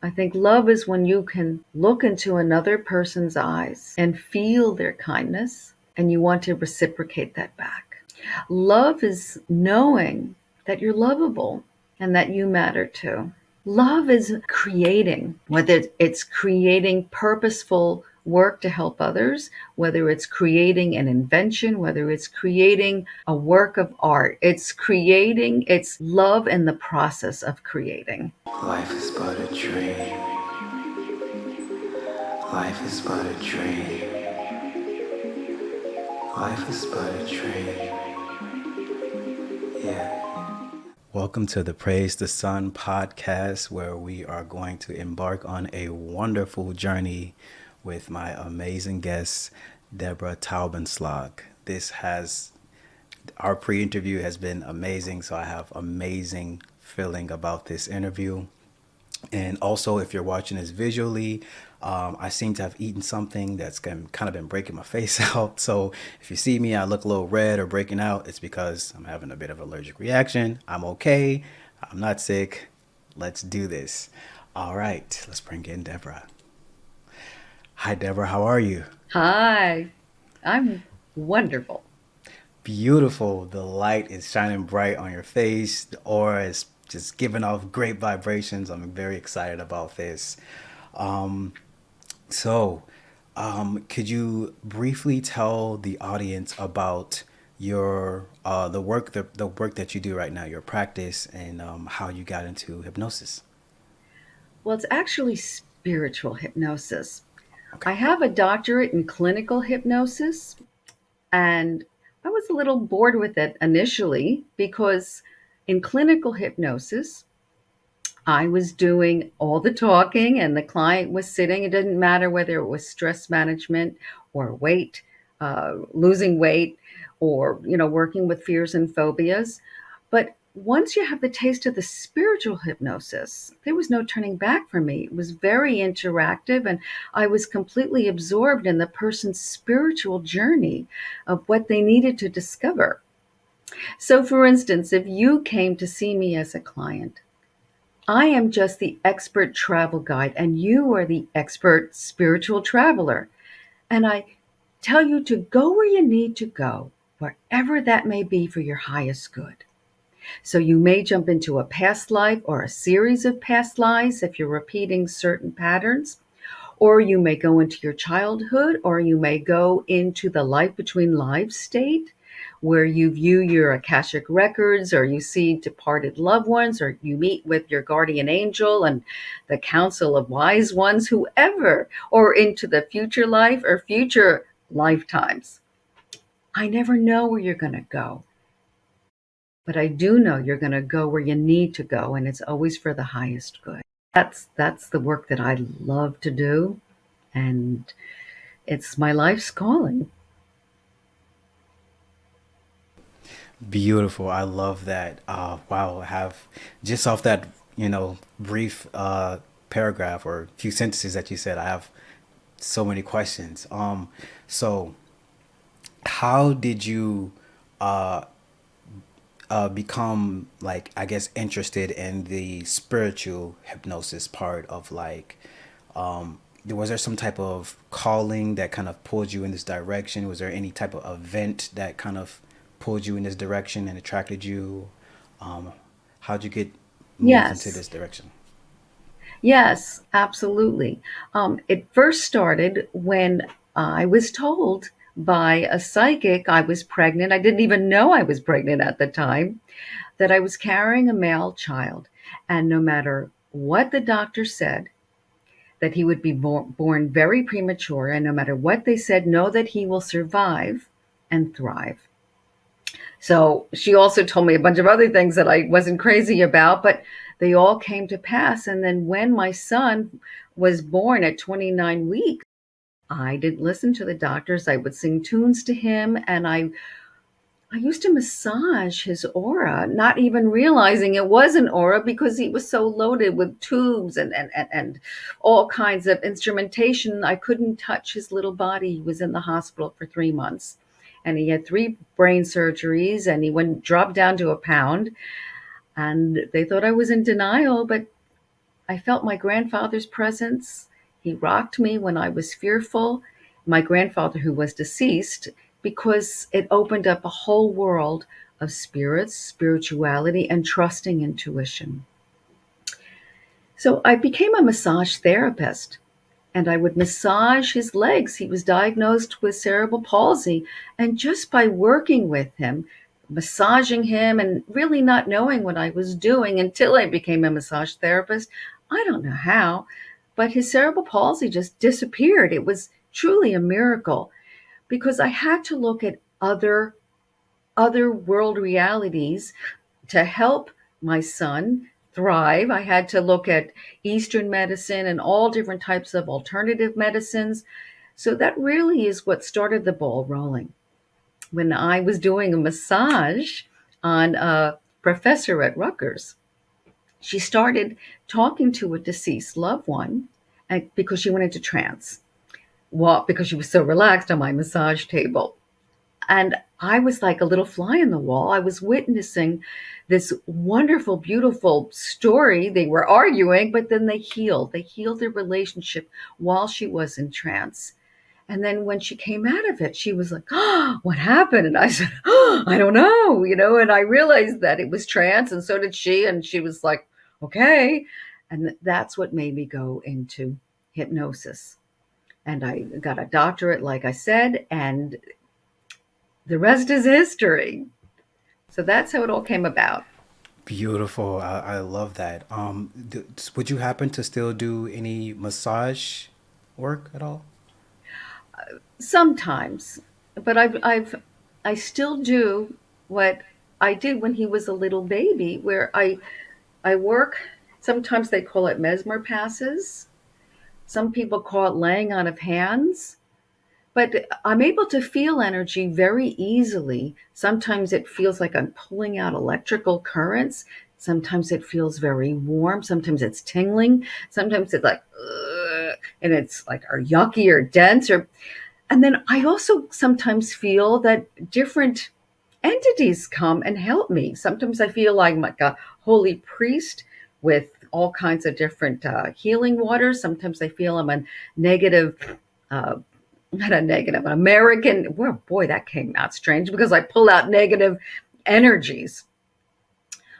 I think love is when you can look into another person's eyes and feel their kindness and you want to reciprocate that back. Love is knowing that you're lovable and that you matter too. Love is creating, whether it's creating purposeful work to help others, whether it's creating an invention, whether it's creating a work of art. It's love in the process of creating. Life is but a dream. Life is but a dream. Life is but a dream. Yeah. Welcome to the Praise the Sun podcast, where we are going to embark on a wonderful journey with my amazing guest, Debra Taubenslag. Our pre-interview has been amazing, so I have amazing feeling about this interview. And also, if you're watching this visually, I seem to have eaten something that's kind of been breaking my face out. So if you see me, I look a little red or breaking out, it's because I'm having a bit of allergic reaction. I'm okay. I'm not sick. Let's do this. All right, let's bring in Debra. Hi, Debra. How are you? Hi, I'm wonderful. Beautiful. The light is shining bright on your face. The aura is just giving off great vibrations. I'm very excited about this. Um, So, could you briefly tell the audience about your the work that you do right now, your practice, and how you got into hypnosis? Well, it's actually spiritual hypnosis. Okay. I have a doctorate in clinical hypnosis, and I was a little bored with it initially because in clinical hypnosis, I was doing all the talking and the client was sitting. It didn't matter whether it was stress management or losing weight, or working with fears and phobias. But once you have the taste of the spiritual hypnosis, there was no turning back for me. It was very interactive, and I was completely absorbed in the person's spiritual journey of what they needed to discover. So, for instance, if you came to see me as a client, I am just the expert travel guide, and you are the expert spiritual traveler. And I tell you to go where you need to go, wherever that may be for your highest good. So you may jump into a past life or a series of past lives if you're repeating certain patterns, or you may go into your childhood, or you may go into the life between lives state where you view your Akashic records, or you see departed loved ones, or you meet with your guardian angel and the council of wise ones, whoever, or into the future life or future lifetimes. I never know where you're going to go, but I do know you're going to go where you need to go, and it's always for the highest good. That's the work that I love to do, and it's my life's calling. Beautiful. I love that. Wow. I have just off that, brief paragraph or few sentences that you said, I have so many questions. So how did you uh, become, like, I guess, interested in the spiritual hypnosis part of, like, was there some type of calling that kind of pulled you in this direction? Was there any type of event that kind of pulled you in this direction and attracted you? um, how'd you get moved into Yes, this direction? yes, absolutely. It first started when I was told by a psychic I was pregnant. I didn't even know I was pregnant at the time, that I was carrying a male child. And no matter what the doctor said, that he would be born very premature, and no matter what they said, know that he will survive and thrive. So she also told me a bunch of other things that I wasn't crazy about, but they all came to pass. And then when my son was born at 29 weeks, I didn't listen to the doctors. I would sing tunes to him, and I used to massage his aura, not even realizing it was an aura because he was so loaded with tubes and all kinds of instrumentation. I couldn't touch his little body. He was in the hospital for 3 months, and he had three brain surgeries, and he went dropped down to a pound. And they thought I was in denial, but I felt my grandfather's presence. He rocked me when I was fearful. My grandfather, who was deceased, because it opened up a whole world of spirits, spirituality, and trusting intuition. So I became a massage therapist and I would massage his legs. He was diagnosed with cerebral palsy. And just by working with him, massaging him, and really not knowing what I was doing until I became a massage therapist, I don't know how, but his cerebral palsy just disappeared. It was truly a miracle because I had to look at other world realities to help my son thrive. I had to look at Eastern medicine and all different types of alternative medicines. So that really is what started the ball rolling. When I was doing a massage on a professor at Rutgers, she started talking to a deceased loved one because she went into trance. Well, because she was so relaxed on my massage table. And I was like a little fly in the wall. I was witnessing this wonderful, beautiful story. They were arguing, but then they healed. They healed their relationship while she was in trance. And then when she came out of it, she was like, "Oh, what happened?" And I said, "Oh, I don't know, And I realized that it was trance, and so did she. And she was like, "Okay." And that's what made me go into hypnosis. And I got a doctorate, like I said, and the rest is history. So that's how it all came about. Beautiful. I love that. Would you happen to still do any massage work at all? Sometimes, but I still do what I did when he was a little baby, where I work. Sometimes they call it mesmer passes. Some people call it laying on of hands. But I'm able to feel energy very easily. Sometimes it feels like I'm pulling out electrical currents. Sometimes it feels very warm. Sometimes it's tingling. Sometimes it's like, ugh, and it's like or yucky or dense. Or and then I also sometimes feel that different entities come and help me. Sometimes I feel like a holy priest with all kinds of different healing waters. Sometimes I feel I'm a negative uh, not a negative, an American. Well, boy, that came out strange because I pull out negative energies.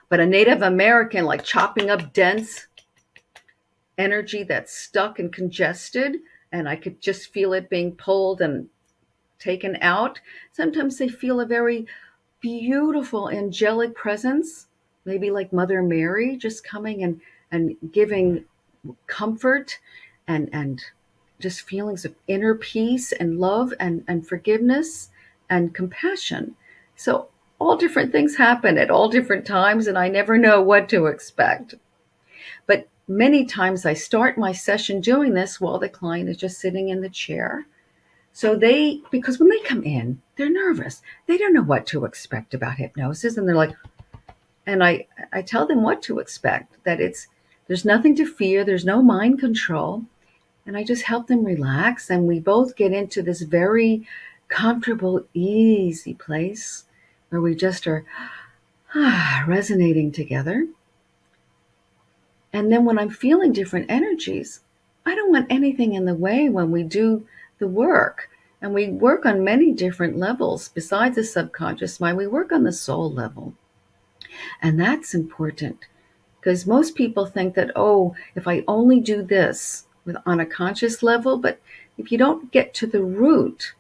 But a Native American, like chopping up dense energy that's stuck and congested, and I could just feel it being pulled and taken out. Sometimes they feel a very beautiful angelic presence, maybe like Mother Mary just coming and giving comfort and just feelings of inner peace and love and forgiveness and compassion. So all different things happen at all different times, and I never know what to expect. But many times I start my session doing this while the client is just sitting in the chair. So because when they come in, they're nervous. They don't know what to expect about hypnosis. And they're like, and I tell them what to expect, that there's nothing to fear. There's no mind control. And I just help them relax. And we both get into this very comfortable, easy place where we just are resonating together. And then when I'm feeling different energies, I don't want anything in the way when we do the work. And we work on many different levels besides the subconscious mind. We work on the soul level. And that's important because most people think that, oh, if I only do this on a conscious level, but if you don't get to the root,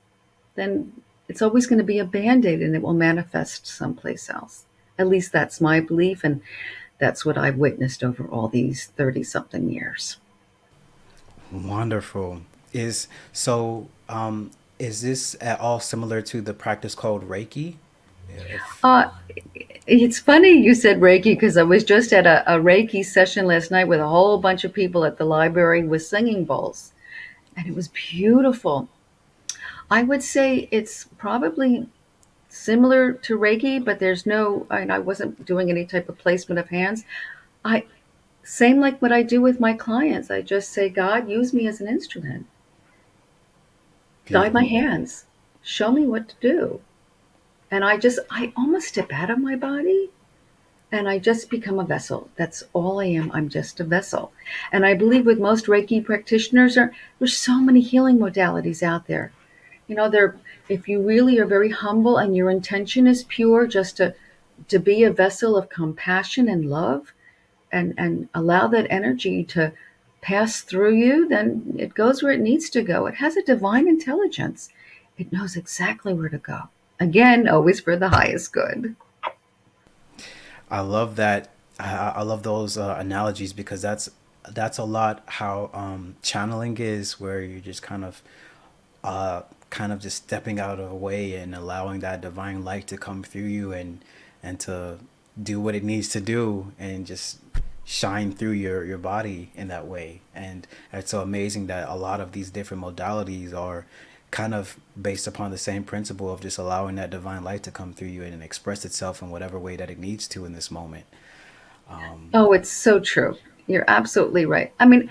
then it's always going to be a band aid and it will manifest someplace else. At least that's my belief. And that's what I've witnessed over all these 30 something years. Wonderful. Is this at all similar to the practice called Reiki? If Uh, it's funny you said Reiki because I was just at a Reiki session last night with a whole bunch of people at the library with singing bowls, and it was beautiful. I would say it's probably similar to Reiki, but there's no, I wasn't doing any type of placement of hands. I Same like what I do with my clients. I just say, God, use me as an instrument. Guide my beautiful. hands. Show me what to do. And I almost step out of my body and I just become a vessel. That's all I am. I'm just a vessel. And I believe with most Reiki practitioners, there's so many healing modalities out there. There, if you really are very humble and your intention is pure, just to be a vessel of compassion and love, and allow that energy to pass through you, then it goes where it needs to go. It has a divine intelligence. It knows exactly where to go. Again, always for the highest good. I love that. I love those analogies because that's a lot how channeling is, where you're just uh, kind of just stepping out of the way and allowing that divine light to come through you and to do what it needs to do and just shine through your body in that way. And it's so amazing that a lot of these different modalities are kind of based upon the same principle of just allowing that divine light to come through you and express itself in whatever way that it needs to in this moment. Oh, it's so true. You're absolutely right. I mean,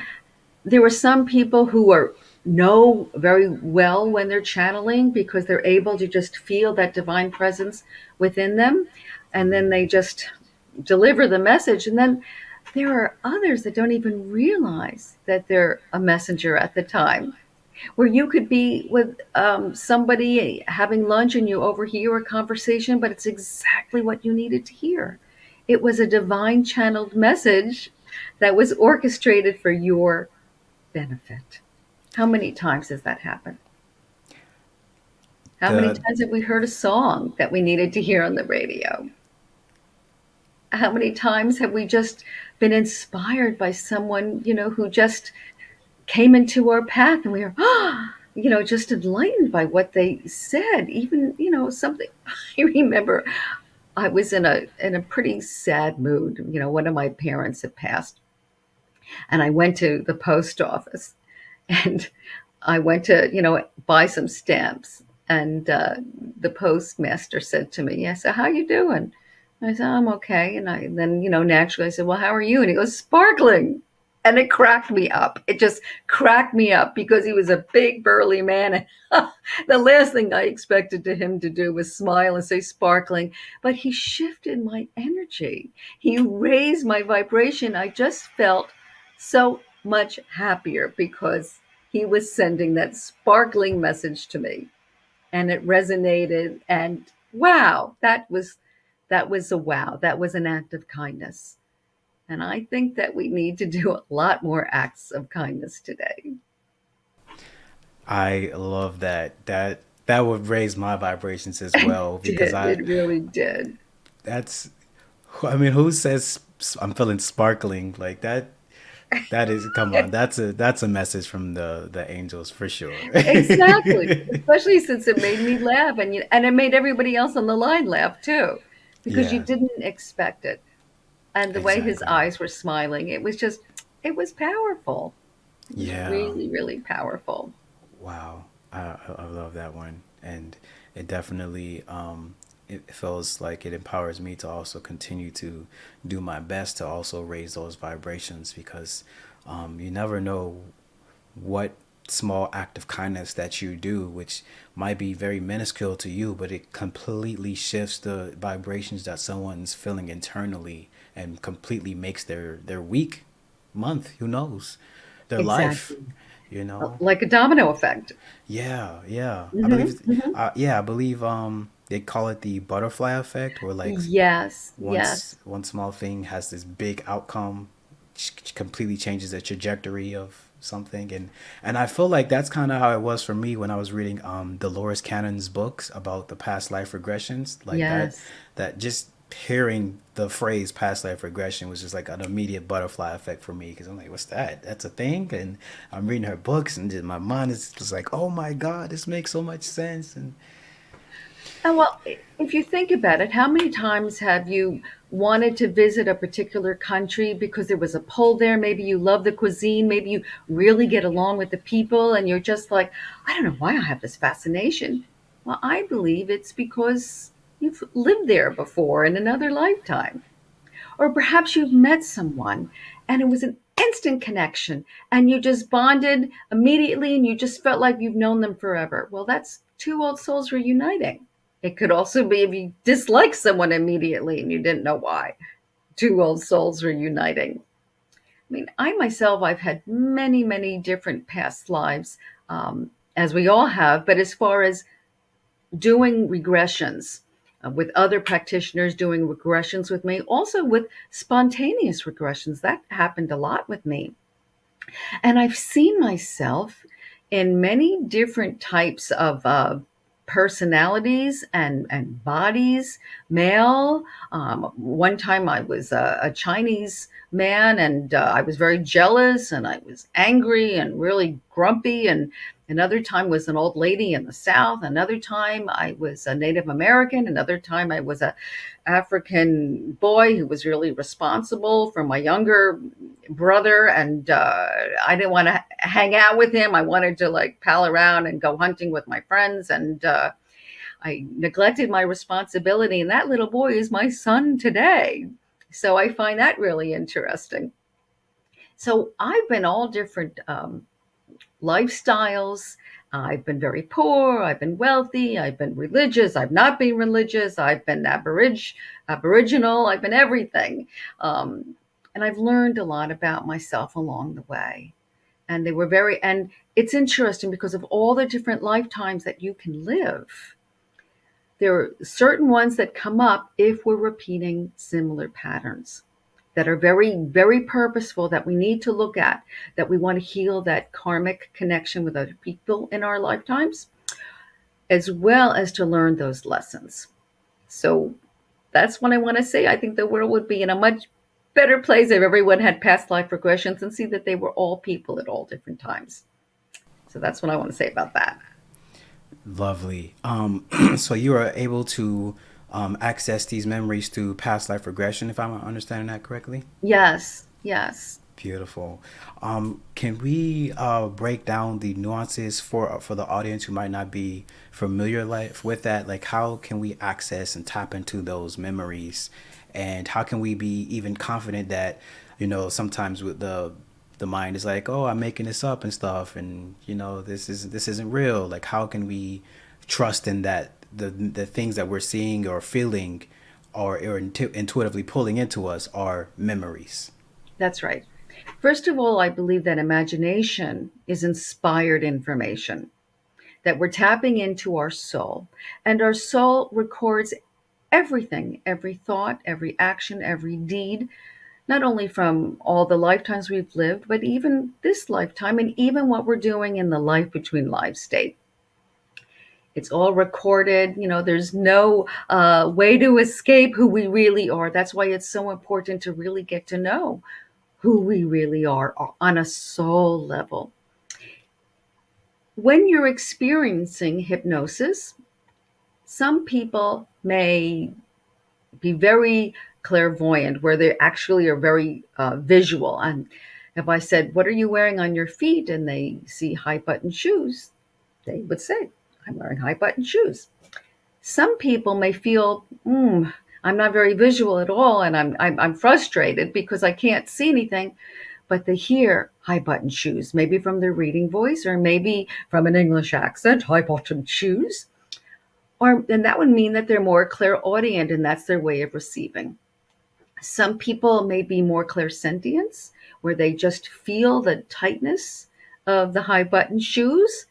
there were some people who are know very well when they're channeling because they're able to just feel that divine presence within them, and then they just deliver the message. And then there are others that don't even realize that they're a messenger at the time, where you could be with somebody having lunch and you overhear a conversation, but it's exactly what you needed to hear. It was a divine channeled message that was orchestrated for your benefit. How many times has that happened? How many The times have we heard a song that we needed to hear on the radio? How many times have we just been inspired by someone, who just came into our path and we were, just enlightened by what they said. Even, something I remember I was in a pretty sad mood. One of my parents had passed, and I went to the post office, and I went to, buy some stamps. And the postmaster said to me, "Yeah, so how you doing?" I said, "I'm okay." And then, naturally I said, "Well, how are you?" And he goes, "Sparkling." And it cracked me up. It just cracked me up because he was a big, burly man. And the last thing I expected to him to do was smile and say sparkling. But he shifted my energy. He raised my vibration. I just felt so much happier because he was sending that sparkling message to me, and it resonated. And wow, that was a wow. That was an act of kindness. And I think that we need to do a lot more acts of kindness today. I love that would raise my vibrations as well because Did it really did. that's I mean, who says I'm feeling sparkling like that? That is, come on, that's a message from the angels for sure. Exactly. Especially since it made me laugh, and it made everybody else on the line laugh too, because you Yeah, didn't expect it. And the way his exactly. eyes were smiling, it was powerful. It was Yeah. really, really powerful. Wow. I love that one. And it definitely it feels like it empowers me to also continue to do my best to also raise those vibrations because you never know what small act of kindness that you do, which might be very minuscule to you, but it completely shifts the vibrations that someone's feeling internally and completely makes their week, month, who knows, their life, Exactly. you know. Like a domino effect. Yeah, yeah. I Hmm. believe, Hmm. yeah, I believe they call it the butterfly effect, where like Yes, once yes. one small thing has this big outcome, completely changes the trajectory of something, and I feel like that's kind of how it was for me when I was reading Dolores Cannon's books about the past life regressions, like Yes. that just hearing the phrase past life regression was just like an immediate butterfly effect for me because I'm like, what's that? That's a thing. And I'm reading her books and just my mind is just like, oh my god, this makes so much sense. And And well, if you think about it, how many times have you wanted to visit a particular country because there was a pull there? Maybe you love the cuisine, maybe you really get along with the people, and you're just like, I don't know why I have this fascination. Well, I believe it's because you've lived there before in another lifetime. Or perhaps you've met someone and it was an instant connection and you just bonded immediately and you just felt like you've known them forever. Well, that's two old souls reuniting. It could also be if you dislike someone immediately and you didn't know why. two old souls reuniting. I mean, I myself, I've had many, many different past lives, as we all have. But as far as doing regressions with other practitioners, doing regressions with me, also with spontaneous regressions, that happened a lot with me. And I've seen myself in many different types of personalities and bodies, male. One time I was a Chinese man, and I was very jealous, and I was angry and really grumpy. And another time was an old lady in the South. Another time I was a Native American. Another time I was a African boy who was really responsible for my younger brother, and I didn't want to hang out with him. I wanted to like pal around and go hunting with my friends, and I neglected my responsibility. And that little boy is my son today. So I find that really interesting. So I've been all different lifestyles. I've been very poor. I've been wealthy. I've been religious. I've not been religious. I've been Aboriginal. I've been everything. And I've learned a lot about myself along the way. And they were very, and it's interesting because of all the different lifetimes that you can live. There are certain ones that come up if we're repeating similar patterns that are very, very purposeful, that we need to look at, that we want to heal that karmic connection with other people in our lifetimes, as well as to learn those lessons. So that's what I want to say. I think the world would be in a much better place if everyone had past life regressions and see that they were all people at all different times. So that's what I want to say about that. Lovely. So you are able to access these memories through past life regression, if I'm understanding that correctly. Yes, yes. Beautiful. Can we break down the nuances for the audience who might not be familiar with that? Like, how can we access and tap into those memories, and how can we be even confident that, sometimes with the mind is like, oh, I'm making this up and stuff, and this isn't real. Like, how can we trust in that the things that we're seeing or feeling or intuitively pulling into us are memories? That's right. First of all, I believe that imagination is inspired information, that we're tapping into our soul, and our soul records everything, every thought, every action, every deed, not only from all the lifetimes we've lived, but even this lifetime, and even what we're doing in the life between lives state. It's all recorded. There's no way to escape who we really are. That's why it's so important to really get to know who we really are on a soul level. When you're experiencing hypnosis, some people may be very clairvoyant, where they actually are very visual. And if I said, "What are you wearing on your feet?" and they see high button shoes, they would say, "I'm wearing high button shoes." Some people may feel, I'm not very visual at all, and I'm frustrated because I can't see anything, but they hear high button shoes, maybe from their reading voice or maybe from an English accent, high button shoes. Or and that would mean that they're more clairaudient, and that's their way of receiving. Some people may be more clairsentience, where they just feel the tightness of the high button shoes,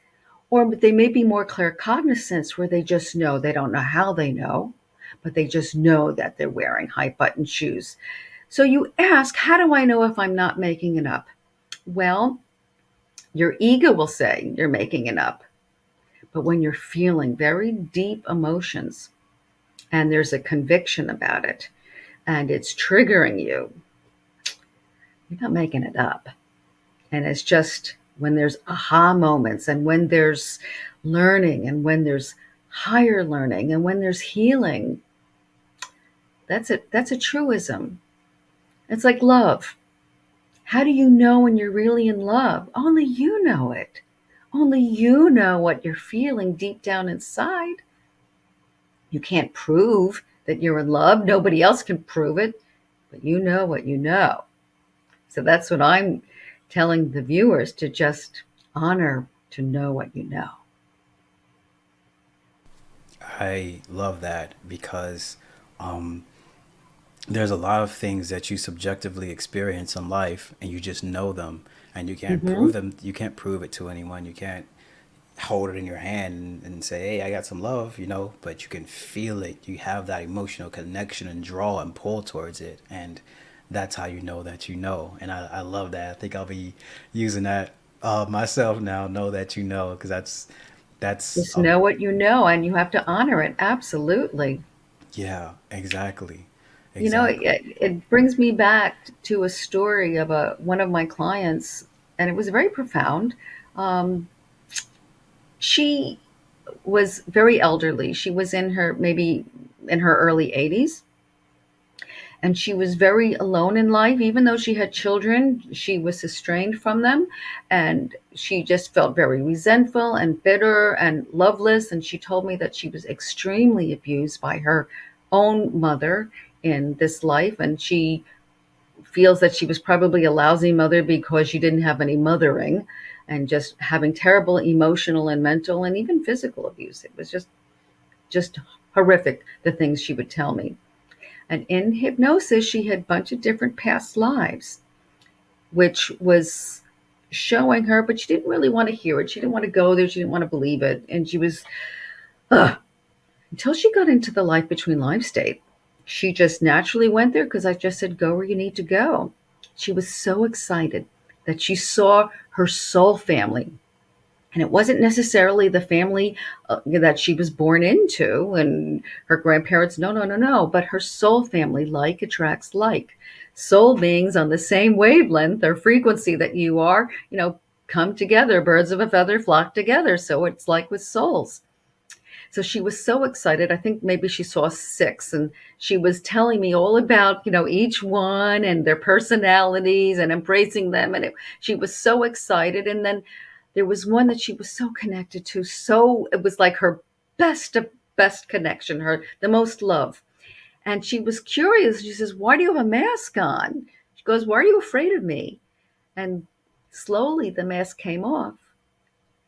or they may be more claircognizance, where they just know, they don't know how they know, but they just know that they're wearing high button shoes. So you ask, how do I know if I'm not making it up? Well, your ego will say you're making it up. But when you're feeling very deep emotions and there's a conviction about it and it's triggering you, you're not making it up. And it's just when there's aha moments, and when there's learning, and when there's higher learning, and when there's healing, that's a truism. It's like love. How do you know when you're really in love? Only you know it. Only you know what you're feeling deep down inside. You can't prove that you're in love. Nobody else can prove it, but you know what you know. So that's what I'm telling the viewers, to just honor, to know what you know. I love that because there's a lot of things that you subjectively experience in life and you just know them, and you can't Hmm. prove them. You can't prove it to anyone. You can't hold it in your hand and say, hey, I got some love, but you can feel it. You have that emotional connection and draw and pull towards it. And that's how you know that you know. And I love that. I think I'll be using that myself now, know that you know, because that's Just know what you know, and you have to honor it. Absolutely. yeah, exactly. You know, Exactly. it brings me back to a story of one of my clients, and it was very profound. Um, she was very elderly. She was in her maybe in her early 80s, and she was very alone in life. Even though she had children, she was estranged from them, and she just felt very resentful and bitter and loveless. And she told me that she was extremely abused by her own mother in this life, and she feels that she was probably a lousy mother because she didn't have any mothering, and just having terrible emotional and mental and even physical abuse. It was just horrific, the things she would tell me. And in hypnosis, she had a bunch of different past lives, which was showing her, but she didn't really want to hear it. She didn't want to go there. She didn't want to believe it. And she was, ugh, until she got into the life between life state. She just naturally went there because I just said, go where you need to go. She was so excited that she saw her soul family. And it wasn't necessarily the family that she was born into and her grandparents. No, no, no, no. But her soul family, like attracts like. Soul beings on the same wavelength or frequency that you are, come together. Birds of a feather flock together. So it's like with souls. So she was so excited. I think maybe she saw six, and she was telling me all about, each one and their personalities and embracing them. And she was so excited. And then there was one that she was so connected to. So it was like her best of best connection, her the most love. And she was curious. She says, "Why do you have a mask on?" She goes, "Why are you afraid of me?" And slowly the mask came off,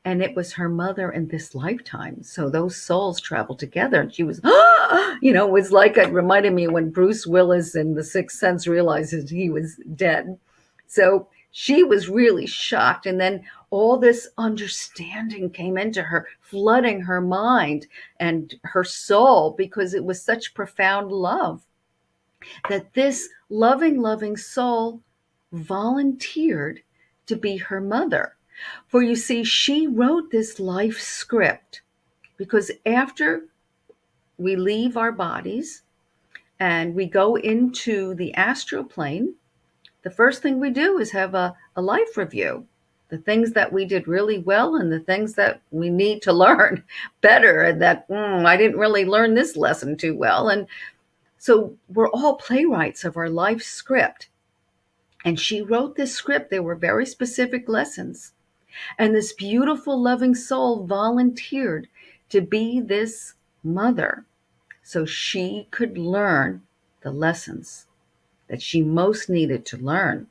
and it was her mother in this lifetime. So those souls traveled together, and she was, it was like it reminded me when Bruce Willis in The Sixth Sense realizes he was dead. So she was really shocked, and then all this understanding came into her, flooding her mind and her soul because it was such profound love that this loving, loving soul volunteered to be her mother. For you see, she wrote this life script because after we leave our bodies and we go into the astral plane, the first thing we do is have a life review. The things that we did really well and the things that we need to learn better, and that I didn't really learn this lesson too well. And so we're all playwrights of our life script. And she wrote this script. There were very specific lessons. And this beautiful, loving soul volunteered to be this mother so she could learn the lessons that she most needed to learn.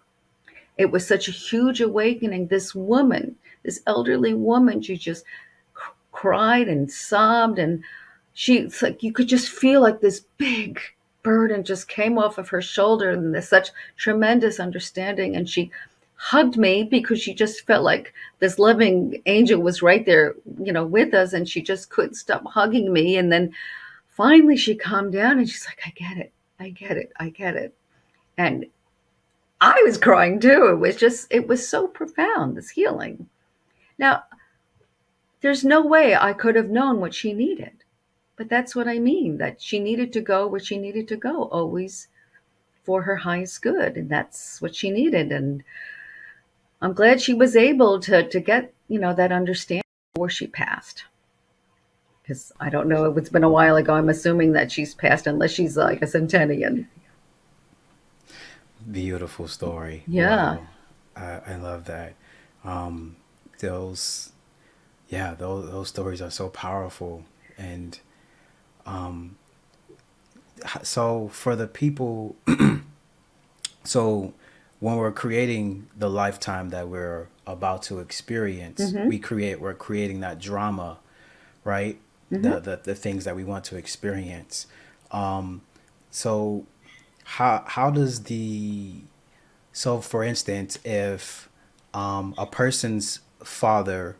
It was such a huge awakening. This woman, this elderly woman, she just cried and sobbed, and it's like you could just feel like this big burden just came off of her shoulder, and there's such tremendous understanding. And she hugged me because she just felt like this loving angel was right there, with us, and she just couldn't stop hugging me. And then finally she calmed down and she's like, I get it. I get it. I get it. And I was crying too. It was so profound, this healing. Now, there's no way I could have known what she needed. But that's what I mean, that she needed to go where she needed to go, always for her highest good. And that's what she needed. And I'm glad she was able to get, that understanding before she passed. Because I don't know, it's been a while ago. I'm assuming that she's passed unless she's like a centennial. Beautiful story. Yeah. Wow. I love that. Um, those, yeah, those stories are so powerful. And so for the people, so when we're creating the lifetime that we're about to experience, Mm-hmm. we're creating that drama, right? Mm-hmm. The things that we want to experience. So how does the so for instance, if a person's father,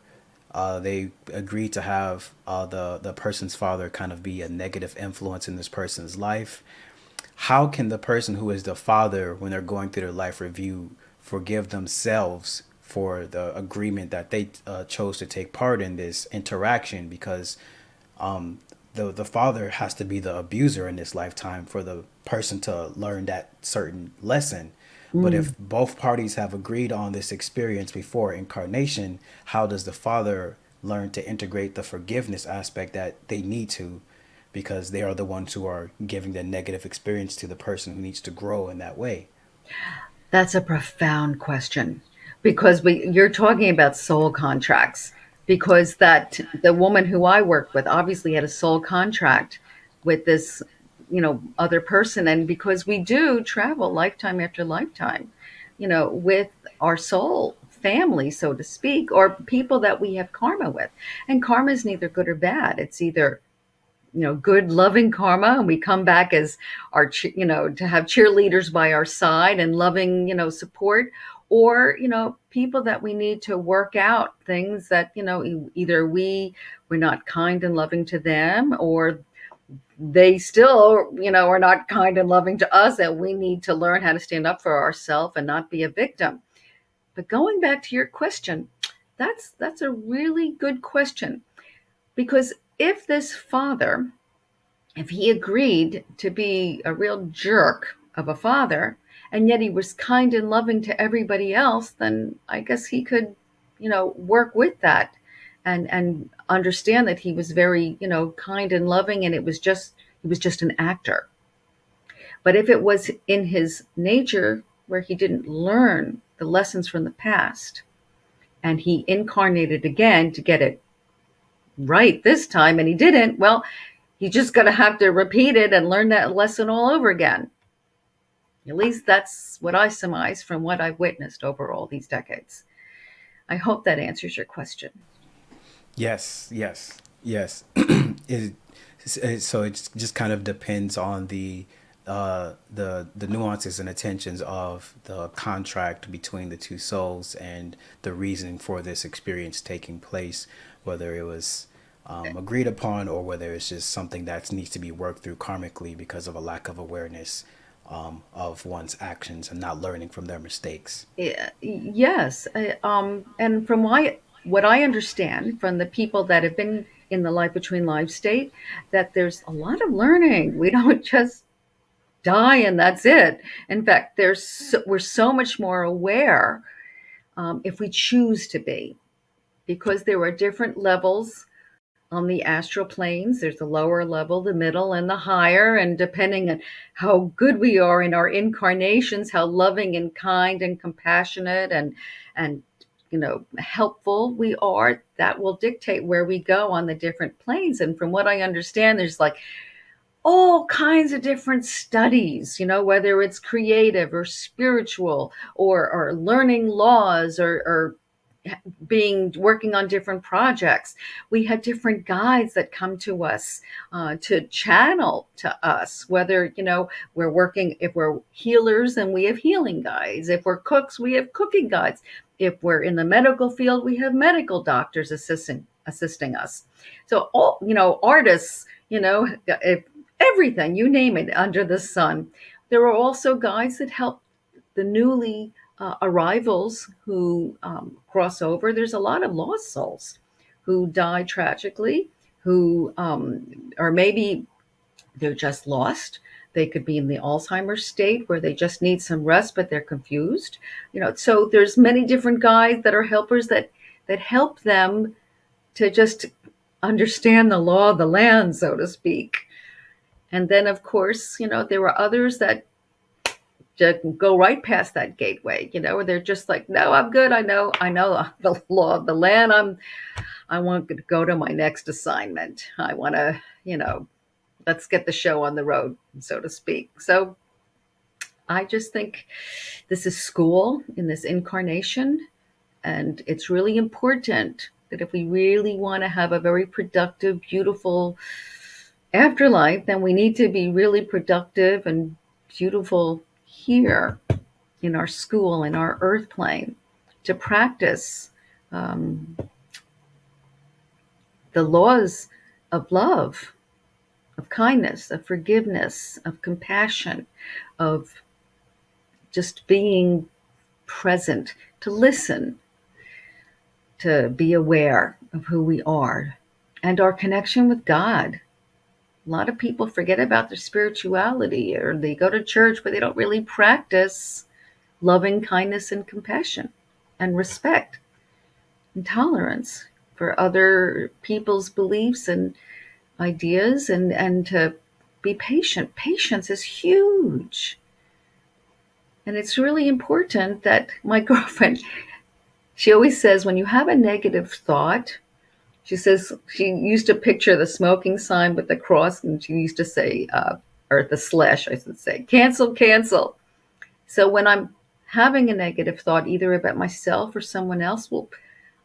they agree to have the person's father kind of be a negative influence in this person's life, how can the person who is the father, when they're going through their life review, forgive themselves for the agreement that they chose to take part in this interaction? Because the father has to be the abuser in this lifetime for the person to learn that certain lesson. But Mm. if both parties have agreed on this experience before incarnation, how does the father learn to integrate the forgiveness aspect that they need to, because they are the ones who are giving the negative experience to the person who needs to grow in that way? That's a profound question because you're talking about soul contracts, because that the woman who I worked with obviously had a soul contract with this, other person, and because we do travel lifetime after lifetime, with our soul family, so to speak, or people that we have karma with. And karma is neither good or bad. It's either good loving karma, and we come back as to have cheerleaders by our side and loving support, or people that we need to work out things that either we're not kind and loving to them, or they still are not kind and loving to us, and we need to learn how to stand up for ourselves and not be a victim. But going back to your question, that's a really good question, because if he agreed to be a real jerk of a father, and yet he was kind and loving to everybody else, then I guess he could, work with that, and understand that he was very, kind and loving, and he was just an actor. But if it was in his nature where he didn't learn the lessons from the past, and he incarnated again to get it right this time, and he didn't, well, he's just going to have to repeat it and learn that lesson all over again. At least that's what I surmise from what I've witnessed over all these decades. I hope that answers your question. Yes, yes, yes. it, so it just kind of depends on the nuances and attentions of the contract between the two souls and the reasoning for this experience taking place, whether it was agreed upon or whether it's just something that needs to be worked through karmically because of a lack of awareness of one's actions and not learning from their mistakes. Yeah, yes, and from what I understand from the people that have been in the life between lives state, that there's a lot of learning. We don't just die and that's it. In fact, we're so much more aware, if we choose to be, because there are different levels on the astral planes. There's the lower level, the middle, and the higher. And depending on how good we are in our incarnations, how loving and kind and compassionate and helpful we are, that will dictate where we go on the different planes. And from what I understand, there's like all kinds of different studies, whether it's creative or spiritual, or learning laws, or being working on different projects. We have different guides that come to us, to channel to us, whether we're working, if we're healers, then we have healing guides. If we're cooks, we have cooking guides. If we're in the medical field, we have medical doctors assisting us. So all, artists, if everything, you name it, under the sun. There are also guides that help the newly arrivals who cross over. There's a lot of lost souls who die tragically, who or maybe they're just lost. They could be in the Alzheimer's state where they just need some rest, but they're confused. So there's many different guides that are helpers that help them to just understand the law of the land, so to speak. And then, of course, there were others that just go right past that gateway, where they're just like, no, I'm good. I know the law of the land. I want to go to my next assignment. I want to, let's get the show on the road, so to speak. So I just think this is school in this incarnation. And it's really important that if we really want to have a very productive, beautiful afterlife, then we need to be really productive and beautiful here in our school, in our earth plane, to practice um, the laws of love, of kindness, of forgiveness, of compassion, of just being present, to listen, to be aware of who we are and our connection with God. A lot of people forget about their spirituality, or they go to church, but they don't really practice loving kindness and compassion and respect and tolerance for other people's beliefs and ideas, and to be patient. Patience is huge. And it's really important that my girlfriend, she always says, when you have a negative thought, she says she used to picture the smoking sign with the cross, and she used to say, or the slash, I should say, cancel, cancel. So when I'm having a negative thought, either about myself or someone else, well,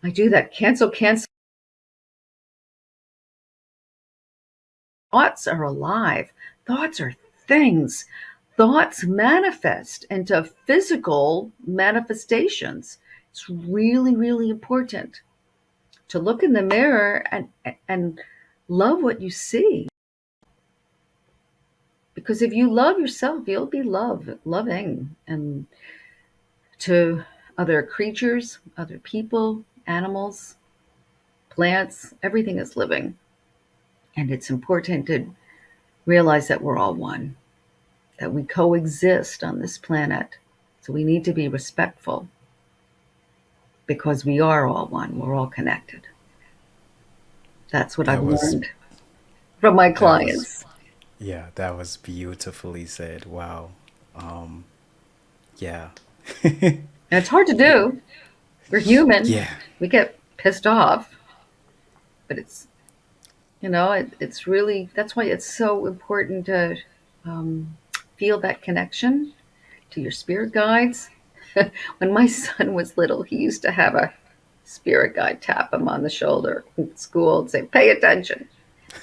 I do that. Cancel, cancel. Thoughts are alive. Thoughts are things. Thoughts manifest into physical manifestations. It's really, really important to look in the mirror and love what you see. Because if you love yourself, you'll be loving, and to other creatures, other people, animals, plants, everything is living. And it's important to realize that we're all one, that we coexist on this planet. So we need to be respectful because we are all one. We're all connected. That's what I've That was learned from my that was clients. yeah, that was beautifully said. Wow. Um, yeah. And it's hard to do. We're human. Yeah. We get pissed off, but it's really, that's why it's so important to um, feel that connection to your spirit guides. When my son was little, he used to have a spirit guide tap him on the shoulder in school and say, "Pay attention."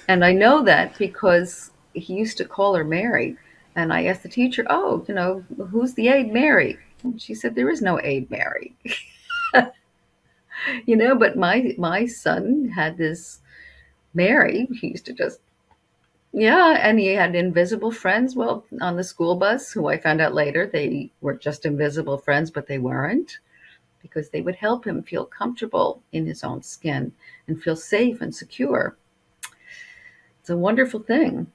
And I know that because he used to call her Mary. And I asked the teacher, "Oh, who's the aide Mary?" And she said, "There is no aide Mary." But my son had this Mary. He used to just, yeah, and he had invisible friends. Well, on the school bus, who I found out later, they were just invisible friends, but they weren't, because they would help him feel comfortable in his own skin and feel safe and secure. It's a wonderful thing.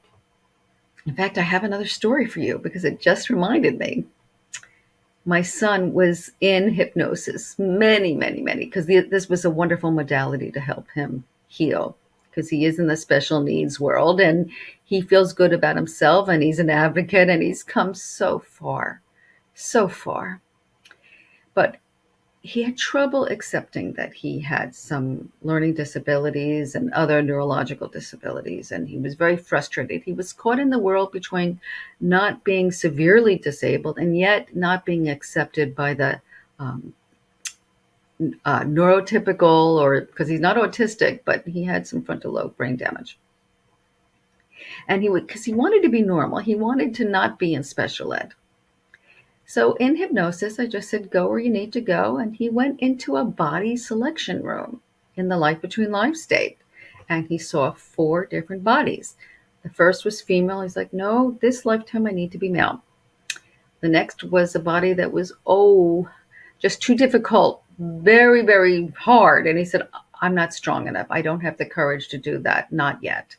In fact, I have another story for you because it just reminded me. My son was in hypnosis many, many, many, because this was a wonderful modality to help him heal, because he is in the special needs world and he feels good about himself and he's an advocate and he's come so far, so far. But he had trouble accepting that he had some learning disabilities and other neurological disabilities, and he was very frustrated. He was caught in the world between not being severely disabled and yet not being accepted by the um, neurotypical, or because he's not autistic, but he had some frontal lobe brain damage. And because he wanted to be normal, he wanted to not be in special ed. So in hypnosis, I just said, go where you need to go. And he went into a body selection room in the life between life state. And he saw 4 different bodies. The first was female. He's like, no, this lifetime I need to be male. The next was a body that was, just too difficult, very, very hard. And he said, I'm not strong enough. I don't have the courage to do that. Not yet.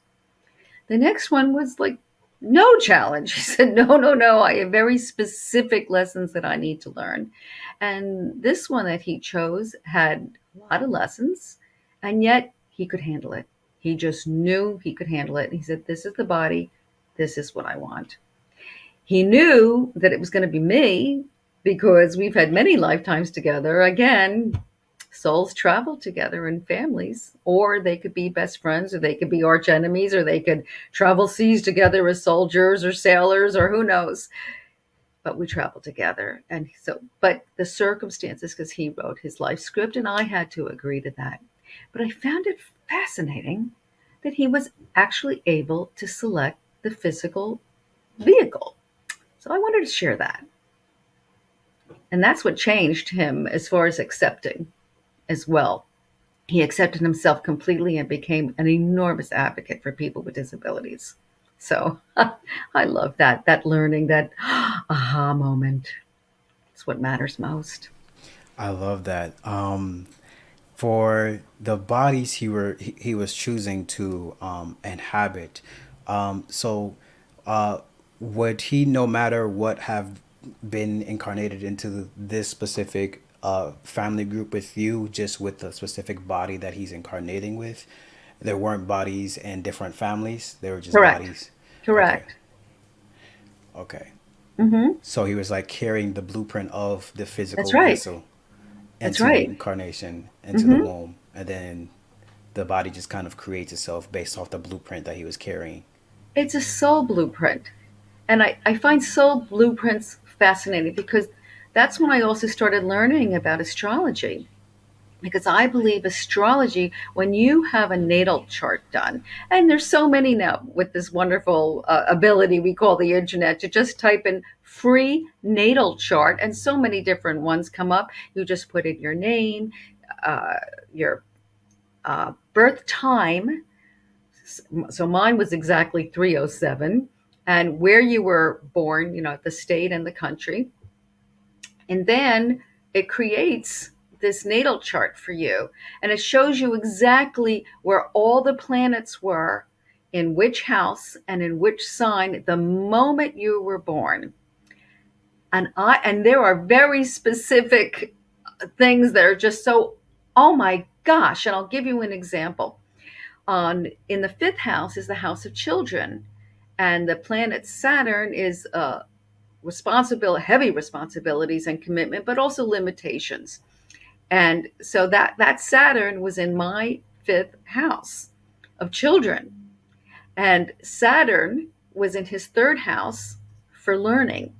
The next one was like, no challenge. He said, no, no, no. I have very specific lessons that I need to learn. And this one that he chose had a lot of lessons, and yet he could handle it. He just knew he could handle it. He said, this is the body. This is what I want. He knew that it was going to be me because we've had many lifetimes together. Again, souls travel together in families, or they could be best friends, or they could be arch enemies, or they could travel seas together as soldiers or sailors, or who knows. But we travel together. And so, but the circumstances, because he wrote his life script and I had to agree to that. But I found it fascinating that he was actually able to select the physical vehicle. So I wanted to share that. And that's what changed him as far as accepting as well. He accepted himself completely and became an enormous advocate for people with disabilities. So I love that learning, that aha moment. It's what matters most. I love that. For the bodies he was choosing to inhabit, so would he, no matter what, have been incarnated into this specific family group with you, just with the specific body that he's incarnating with? There weren't bodies in different families. They were just Correct. bodies. Okay. Correct. Okay. Mm-hmm. So he was like carrying the blueprint of the That's physical right. vessel That's into right. incarnation, into the Mm-hmm. womb, and then the body just kind of creates itself based off the blueprint that he was carrying. It's a soul blueprint. And I find soul blueprints fascinating because that's when I also started learning about astrology. Because I believe astrology, when you have a natal chart done, and there's so many now with this wonderful ability we call the internet to just type in free natal chart, and so many different ones come up. You just put in your name, uh, your birth time. So mine was exactly 307, and where you were born, the state and the country. And then it creates this natal chart for you. And it shows you exactly where all the planets were, in which house and in which sign the moment you were born. And there are very specific things that are just so, oh my gosh. And I'll give you an example. On In the fifth house is the house of children. And the planet Saturn is heavy responsibilities and commitment, but also limitations. And so that Saturn was in my fifth house of children, and Saturn was in his third house for learning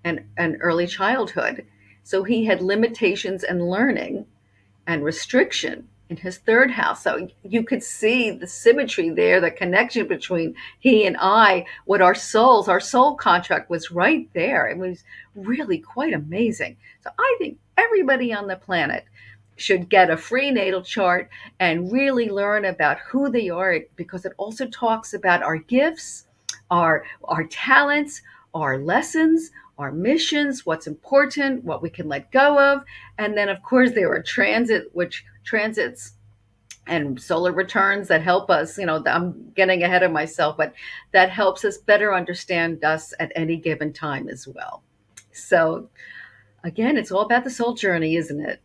and early childhood. So he had limitations and learning and restriction in his third house. So you could see the symmetry there, the connection between he and I, what our soul contract was right there. It was really quite amazing. So I think everybody on the planet should get a free natal chart and really learn about who they are, because it also talks about our gifts, our talents, our lessons, our missions, what's important, what we can let go of. And then of course there are transits and solar returns that help us. I'm getting ahead of myself, but that helps us better understand us at any given time as well. So again, it's all about the soul journey, isn't it?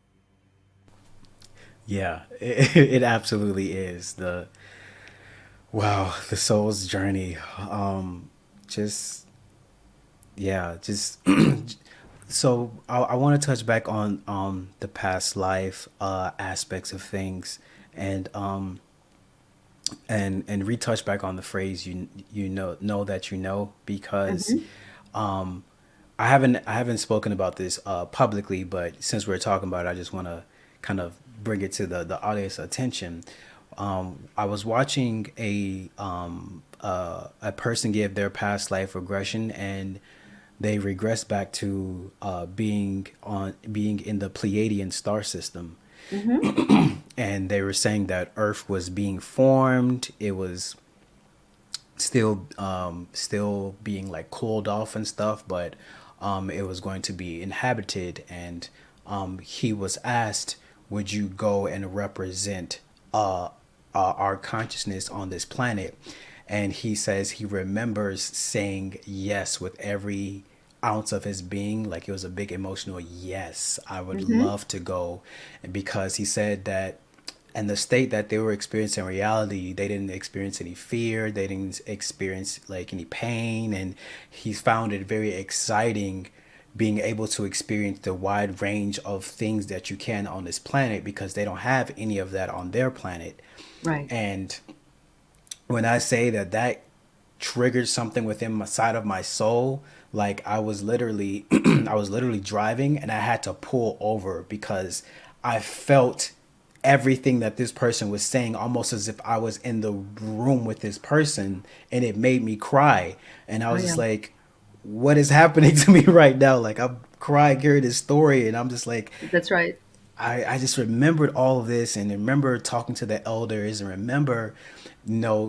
Yeah, it absolutely is the wow, the soul's journey. Just yeah, just so I want to touch back on the past life aspects of things, and and retouch back on the phrase you know that you know, because Mm-hmm. I haven't spoken about this publicly, but since we're talking about it, I just want to kind of bring it to the audience attention. I was watching a person give their past life regression, and they regressed back to being in the Pleiadian star system, Mm-hmm. and they were saying that Earth was being formed. It was still being like cooled off and stuff, but it was going to be inhabited. And he was asked, would you go and represent our consciousness on this planet? And he says he remembers saying yes with every ounce of his being, like it was a big emotional yes, I would Mm-hmm. love to go. And because he said that, and the state that they were experiencing in reality, they didn't experience any fear, they didn't experience like any pain, and he found it very exciting being able to experience the wide range of things that you can on this planet, because they don't have any of that on their planet. Right. And when I say that that triggered something within my side of my soul, like I was literally I was literally driving and I had to pull over because I felt everything that this person was saying, almost as if I was in the room with this person, and it made me cry. And I Oh was just yeah. like, what is happening to me right now? Like I'm crying hearing this story, and I'm just like, That's right. I just remembered all of this and remember talking to the elders and remember,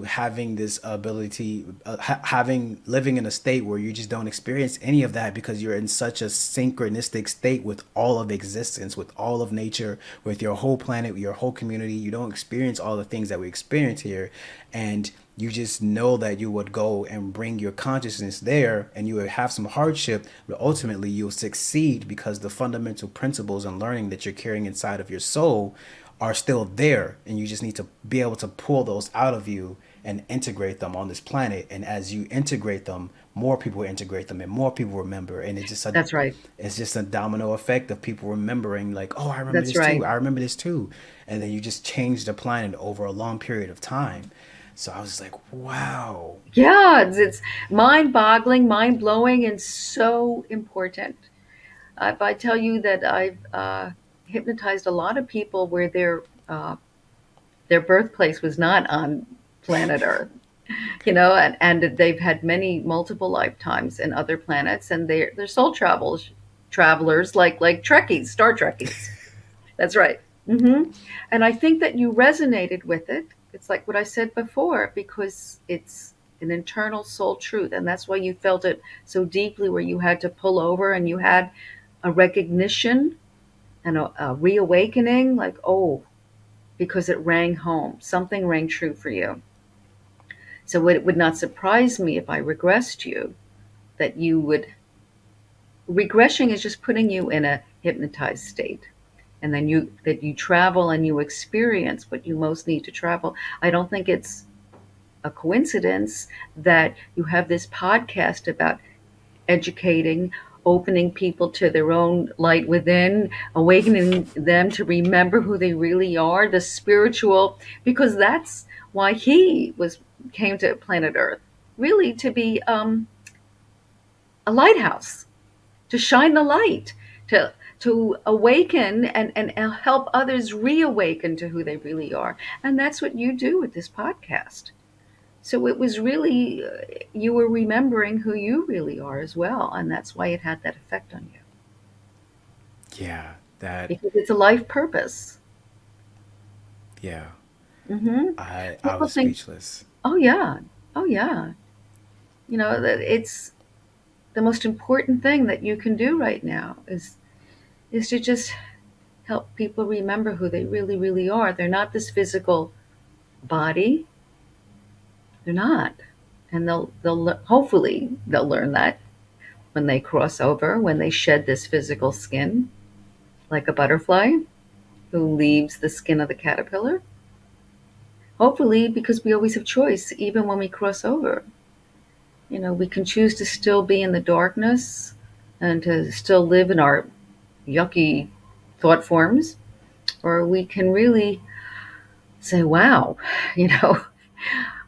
having this ability, having living in a state where you just don't experience any of that because you're in such a synchronistic state with all of existence, with all of nature, with your whole planet, with your whole community. You don't experience all the things that we experience here. And you just know that you would go and bring your consciousness there and you would have some hardship, but ultimately you'll succeed because the fundamental principles and learning that you're carrying inside of your soul are still there. And you just need to be able to pull those out of you and integrate them on this planet. And as you integrate them, more people integrate them and more people remember. And That's right. it's just a domino effect of people remembering, like, oh, I remember That's this too. right. I remember this too. And then you just change the planet over a long period of time. So I was like, wow. Yeah, it's mind-boggling, mind-blowing, and so important. If I tell you that I've hypnotized a lot of people where their birthplace was not on planet Earth, and they've had many multiple lifetimes in other planets, and they're soul travelers like Trekkies, Star Trekkies. That's right. And I think that you resonated with it. It's like what I said before, because it's an internal soul truth. And that's why you felt it so deeply, where you had to pull over and you had a recognition and a reawakening, like, oh, because it rang home. Something rang true for you. So it would not surprise me if I regressed you, that you would. Regressing is just putting you in a hypnotized state, and then you travel and you experience what you most need to travel. I don't think it's a coincidence that you have this podcast about educating, opening people to their own light within, awakening them to remember who they really are, the spiritual, because that's why he was came to planet Earth, really to be a lighthouse, to shine the light, to awaken and help others reawaken to who they really are. And that's what you do with this podcast. So it was really, you were remembering who you really are as well. And that's why it had that effect on you, Yeah, that, because it's a life purpose. yeah. Hmm. I People was think, speechless. oh, yeah, oh, yeah. That it's the most important thing that you can do right now is to just help people remember who they really, really are. They're not this physical body. They're not. And hopefully they'll learn that when they cross over, when they shed this physical skin, like a butterfly who leaves the skin of the caterpillar. Hopefully, because we always have choice, even when we cross over. We can choose to still be in the darkness and to still live in our yucky thought forms, or we can really say, wow, you know,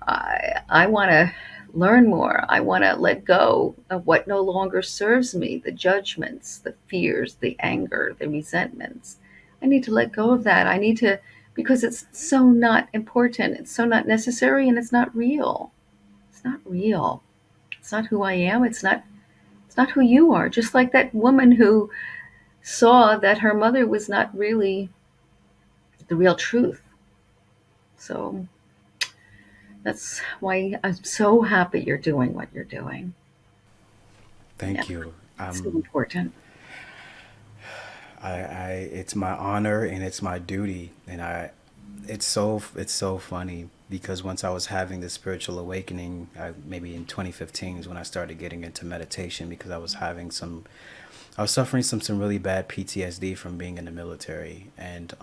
I want to learn more. I want to let go of what no longer serves me, the judgments, the fears, the anger, the resentments. I need to let go of that. I need to, because it's so not important. It's so not necessary, and it's not real. It's not real. It's not who I am. It's not who you are. Just like that woman who saw that her mother was not really the real truth. So that's why I'm so happy you're doing what you're doing. Yeah, Thank you. it's so important. It's my honor and it's my duty, and it's so funny because once I was having this spiritual awakening, maybe in 2015 is when I started getting into meditation because I was suffering some really bad PTSD from being in the military, and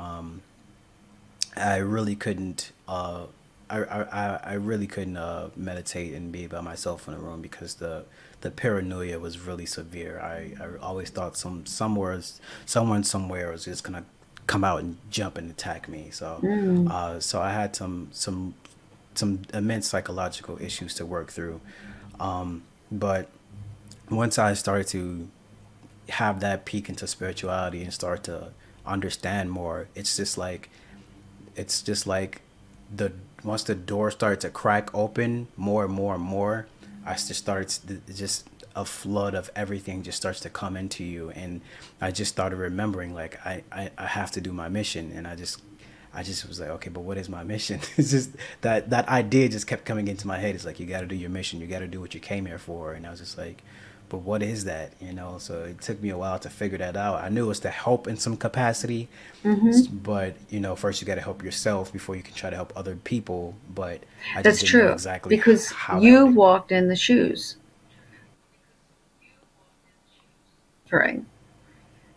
I really couldn't. I really couldn't meditate and be by myself in a room because the paranoia was really severe. I always thought someone somewhere was just gonna come out and jump and attack me. So Mm, so I had some immense psychological issues to work through. But once I started to have that peek into spirituality and start to understand more, it's just like the once the door started to crack open more and more and more, I just started to just a flood of everything just starts to come into you. And I just started remembering, like, I have to do my mission. And I just was like, okay, but what is my mission? It's just that idea just kept coming into my head. It's like, you got to do your mission. You got to do what you came here for. And I was just like, but what is that? You know, so it took me a while to figure that out. I knew it was to help in some capacity, Hmm. but you know, first you got to help yourself before you can try to help other people. But I just That's didn't know true, exactly because how that you would. walked in the shoes suffering.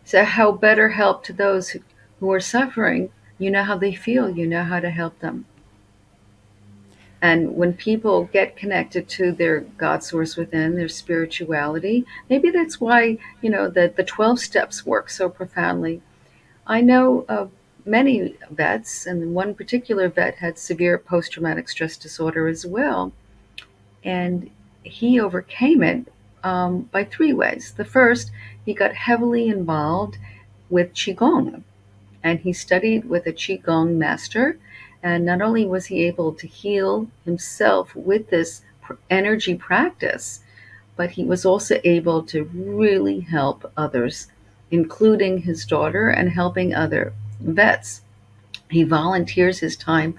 So how better help to those who are suffering? You know how they feel, you know how to help them. And when people get connected to their God source within, their spirituality, maybe that's why, that the 12 steps work so profoundly. I know of many vets, and one particular vet had severe post traumatic stress disorder as well. And he overcame it by three ways. The first, he got heavily involved with Qigong, and he studied with a Qigong master. And not only was he able to heal himself with this energy practice, but he was also able to really help others, including his daughter and helping other vets. He volunteers his time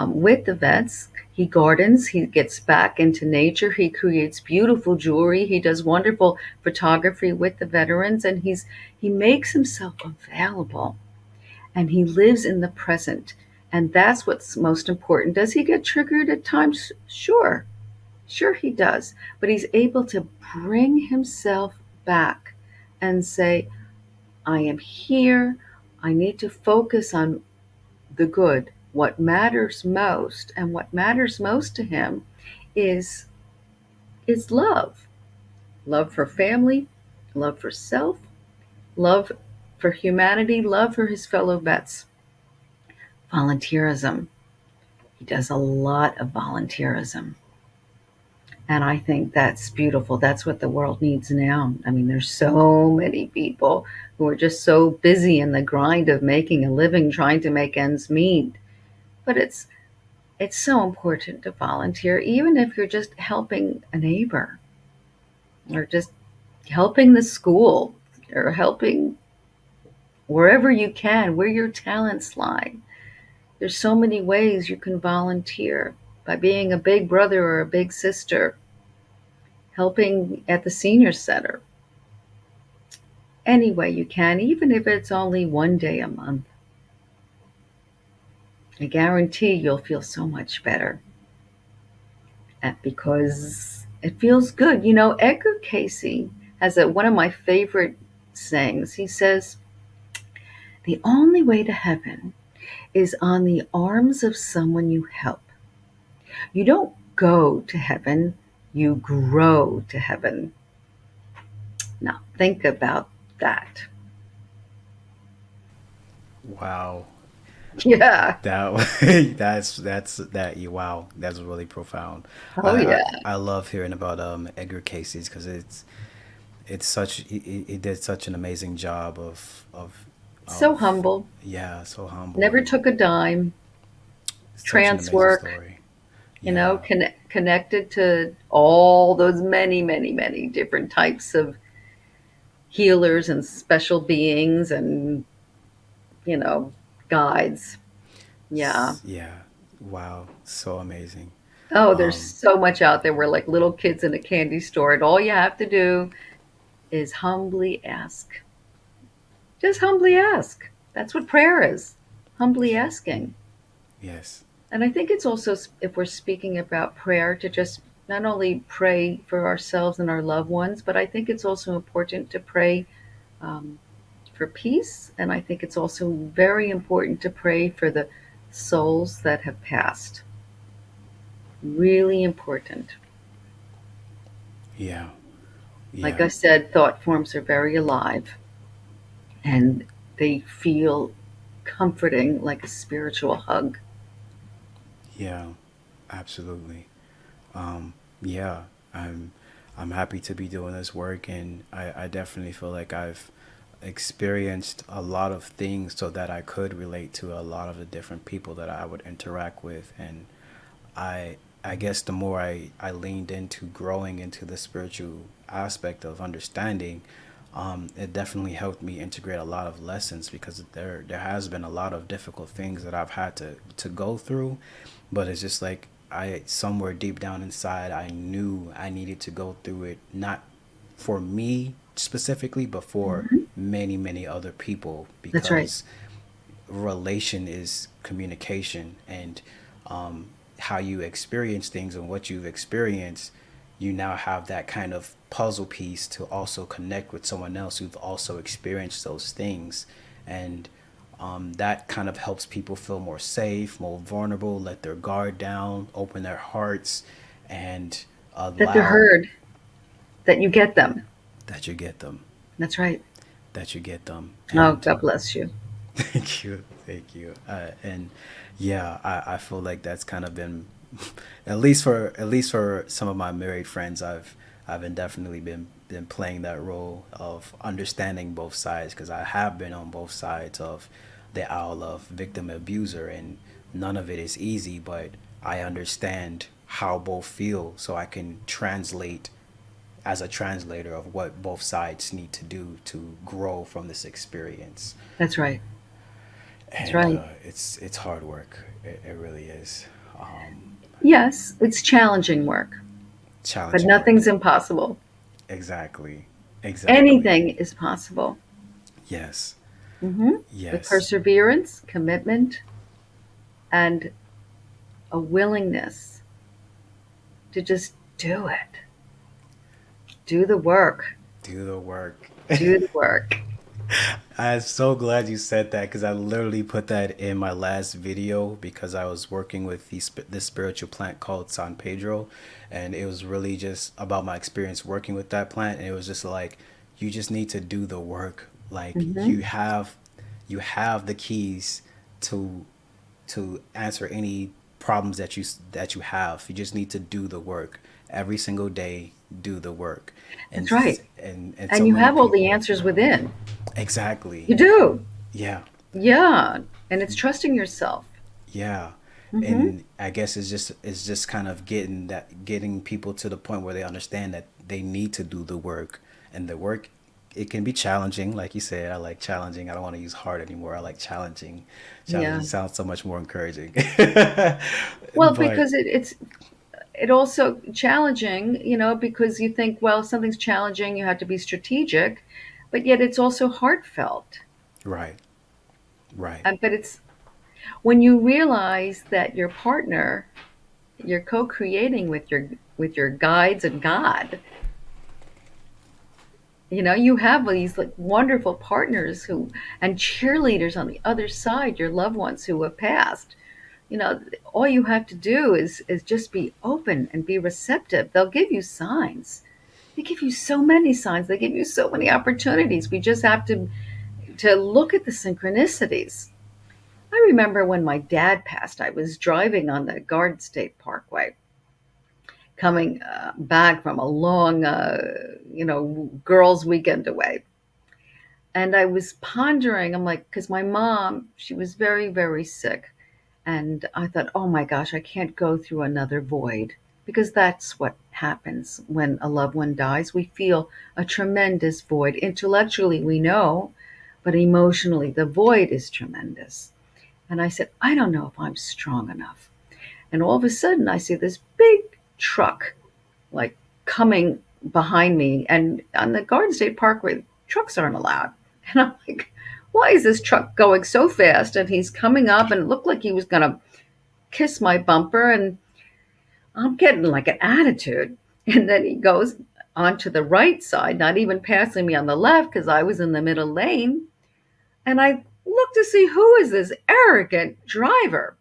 with the vets. He gardens, he gets back into nature, he creates beautiful jewelry, he does wonderful photography with the veterans, and he makes himself available, and he lives in the present. And that's what's most important. Does he get triggered at times? Sure. Sure, he does. But he's able to bring himself back and say, I am here. I need to focus on the good, what matters most. And what matters most to him is, is love, love for family, love for self, love for humanity, love for his fellow vets. Volunteerism. He does a lot of volunteerism. And I think that's beautiful. That's what the world needs now. I mean, there's so many people who are just so busy in the grind of making a living, trying to make ends meet. But it's so important to volunteer, even if you're just helping a neighbor or just helping the school or helping wherever you can, where your talents lie. There's so many ways you can volunteer by being a big brother or a big sister, helping at the senior center. Any way you can, even if it's only one day a month. I guarantee you'll feel so much better because it feels good. Edgar Casey has one of my favorite sayings. He says, the only way to heaven is on the arms of someone you help. You don't go to heaven, you grow to heaven. Now, think about that. Wow, Yeah. that that's you. Wow, that's really profound. Oh, yeah. I love hearing about Edgar Casey's because it's such he did such an amazing job So of humble. yeah, so humble, Never and took a dime. such an Trance amazing work, story. Yeah. connected to all those many, many, many different types of healers and special beings and, you know, guides. Yeah. Yeah. Wow. So amazing. Oh, there's so much out there. We're like little kids in a candy store, and all you have to do is humbly ask. Just humbly ask. That's what prayer is, humbly asking. Yes. And I think it's also, if we're speaking about prayer, to just not only pray for ourselves and our loved ones, but I think it's also important to pray um, for peace. And I think it's also very important to pray for the souls that have passed. Really important. Yeah. Like Yeah. I said, thought forms are very alive, and they feel comforting, like a spiritual hug. Yeah. Absolutely. Yeah. I'm I'm happy to be doing this work, and I definitely feel like I've experienced a lot of things so that I could relate to a lot of the different people that I would interact with. And I I guess the more I leaned into growing into the spiritual aspect of understanding, it definitely helped me integrate a lot of lessons because there has been a lot of difficult things that I've had to go through, but it's just like I somewhere deep down inside I knew I needed to go through it, not for me specifically, but for Mhm. many other people, That's right. because relation is communication, and how you experience things and what you've experienced, you now have that kind of puzzle piece to also connect with someone else who've also experienced those things. And that kind of helps people feel more safe, more vulnerable, let their guard down, open their hearts, and That they're allow heard, that you get them. that you get them, That's right. that you get them. Oh, And God bless you. thank you, thank you. And yeah, I feel like that's kind of been, at least for some of my married friends, I've been definitely been playing that role of understanding both sides, because I have been on both sides of the aisle of victim abuser, and none of it is easy, but I understand how both feel, so I can translate as a translator of what both sides need to do to grow from this experience. That's right. That's And right. it's hard work. It really is. Yes, it's challenging work, but Challenging work. nothing's impossible. Exactly. Exactly. Anything is possible. Yes. With Yes. perseverance, commitment, and a willingness to just do it. Do the work. Do the work. Do the work. I'm so glad you said that, because I literally put that in my last video, because I was working with this spiritual plant called San Pedro, and it was really just about my experience working with that plant, and it was just like, you just need to do the work. Like, Hmm. you have the keys to answer any problems that you have. You just need to do the work every single day. Do the work, That's and right. and And so you many have all the people. answers within. Exactly. You do. Yeah. Yeah. And it's trusting yourself. Yeah. Hmm. And I guess it's just kind of getting people to the point where they understand that they need to do the work, and the work, it can be challenging, like you said. I like challenging. I don't want to use hard anymore. I like challenging. Yeah. Challenging sounds so much more encouraging. Well, But because it also challenging, because you think, well, if something's challenging, you have to be strategic, but yet it's also heartfelt. right, right. But it's when you realize that your partner, you're co-creating with your guides and God. You have these like wonderful partners who and cheerleaders on the other side, your loved ones who have passed. All you have to do is just be open and be receptive. They'll give you signs. They give you so many signs. They give you so many opportunities. We just have to look at the synchronicities. I remember when my dad passed, I was driving on the Garden State Parkway, coming back from a long, girls' weekend away. And I was pondering, I'm like, because my mom, she was very, very sick. And I thought, oh my gosh, I can't go through another void. Because that's what happens when a loved one dies. We feel a tremendous void. Intellectually, we know, but emotionally, the void is tremendous. And I said, I don't know if I'm strong enough. And all of a sudden, I see this big truck like coming behind me. And on the Garden State Parkway, trucks aren't allowed. And I'm like, why is this truck going so fast? And he's coming up and it looked like he was going to kiss my bumper. And I'm getting like an attitude. And then he goes onto the right side, not even passing me on the left because I was in the middle lane. And I look to see who is this arrogant driver.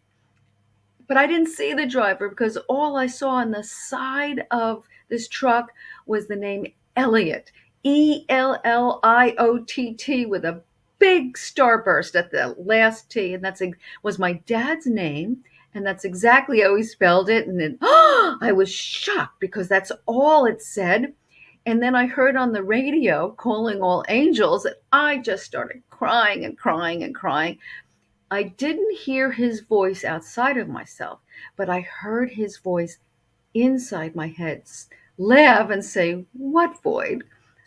But I didn't see the driver because all I saw on the side of this truck was the name Elliot, Elliott, with a big starburst at the last T, and was my dad's name, and that's exactly how he spelled it. And then I was shocked because that's all it said. And then I heard on the radio calling all angels, and I just started crying and crying and crying. I didn't hear his voice outside of myself, but I heard his voice inside my head laugh and say, "What void?"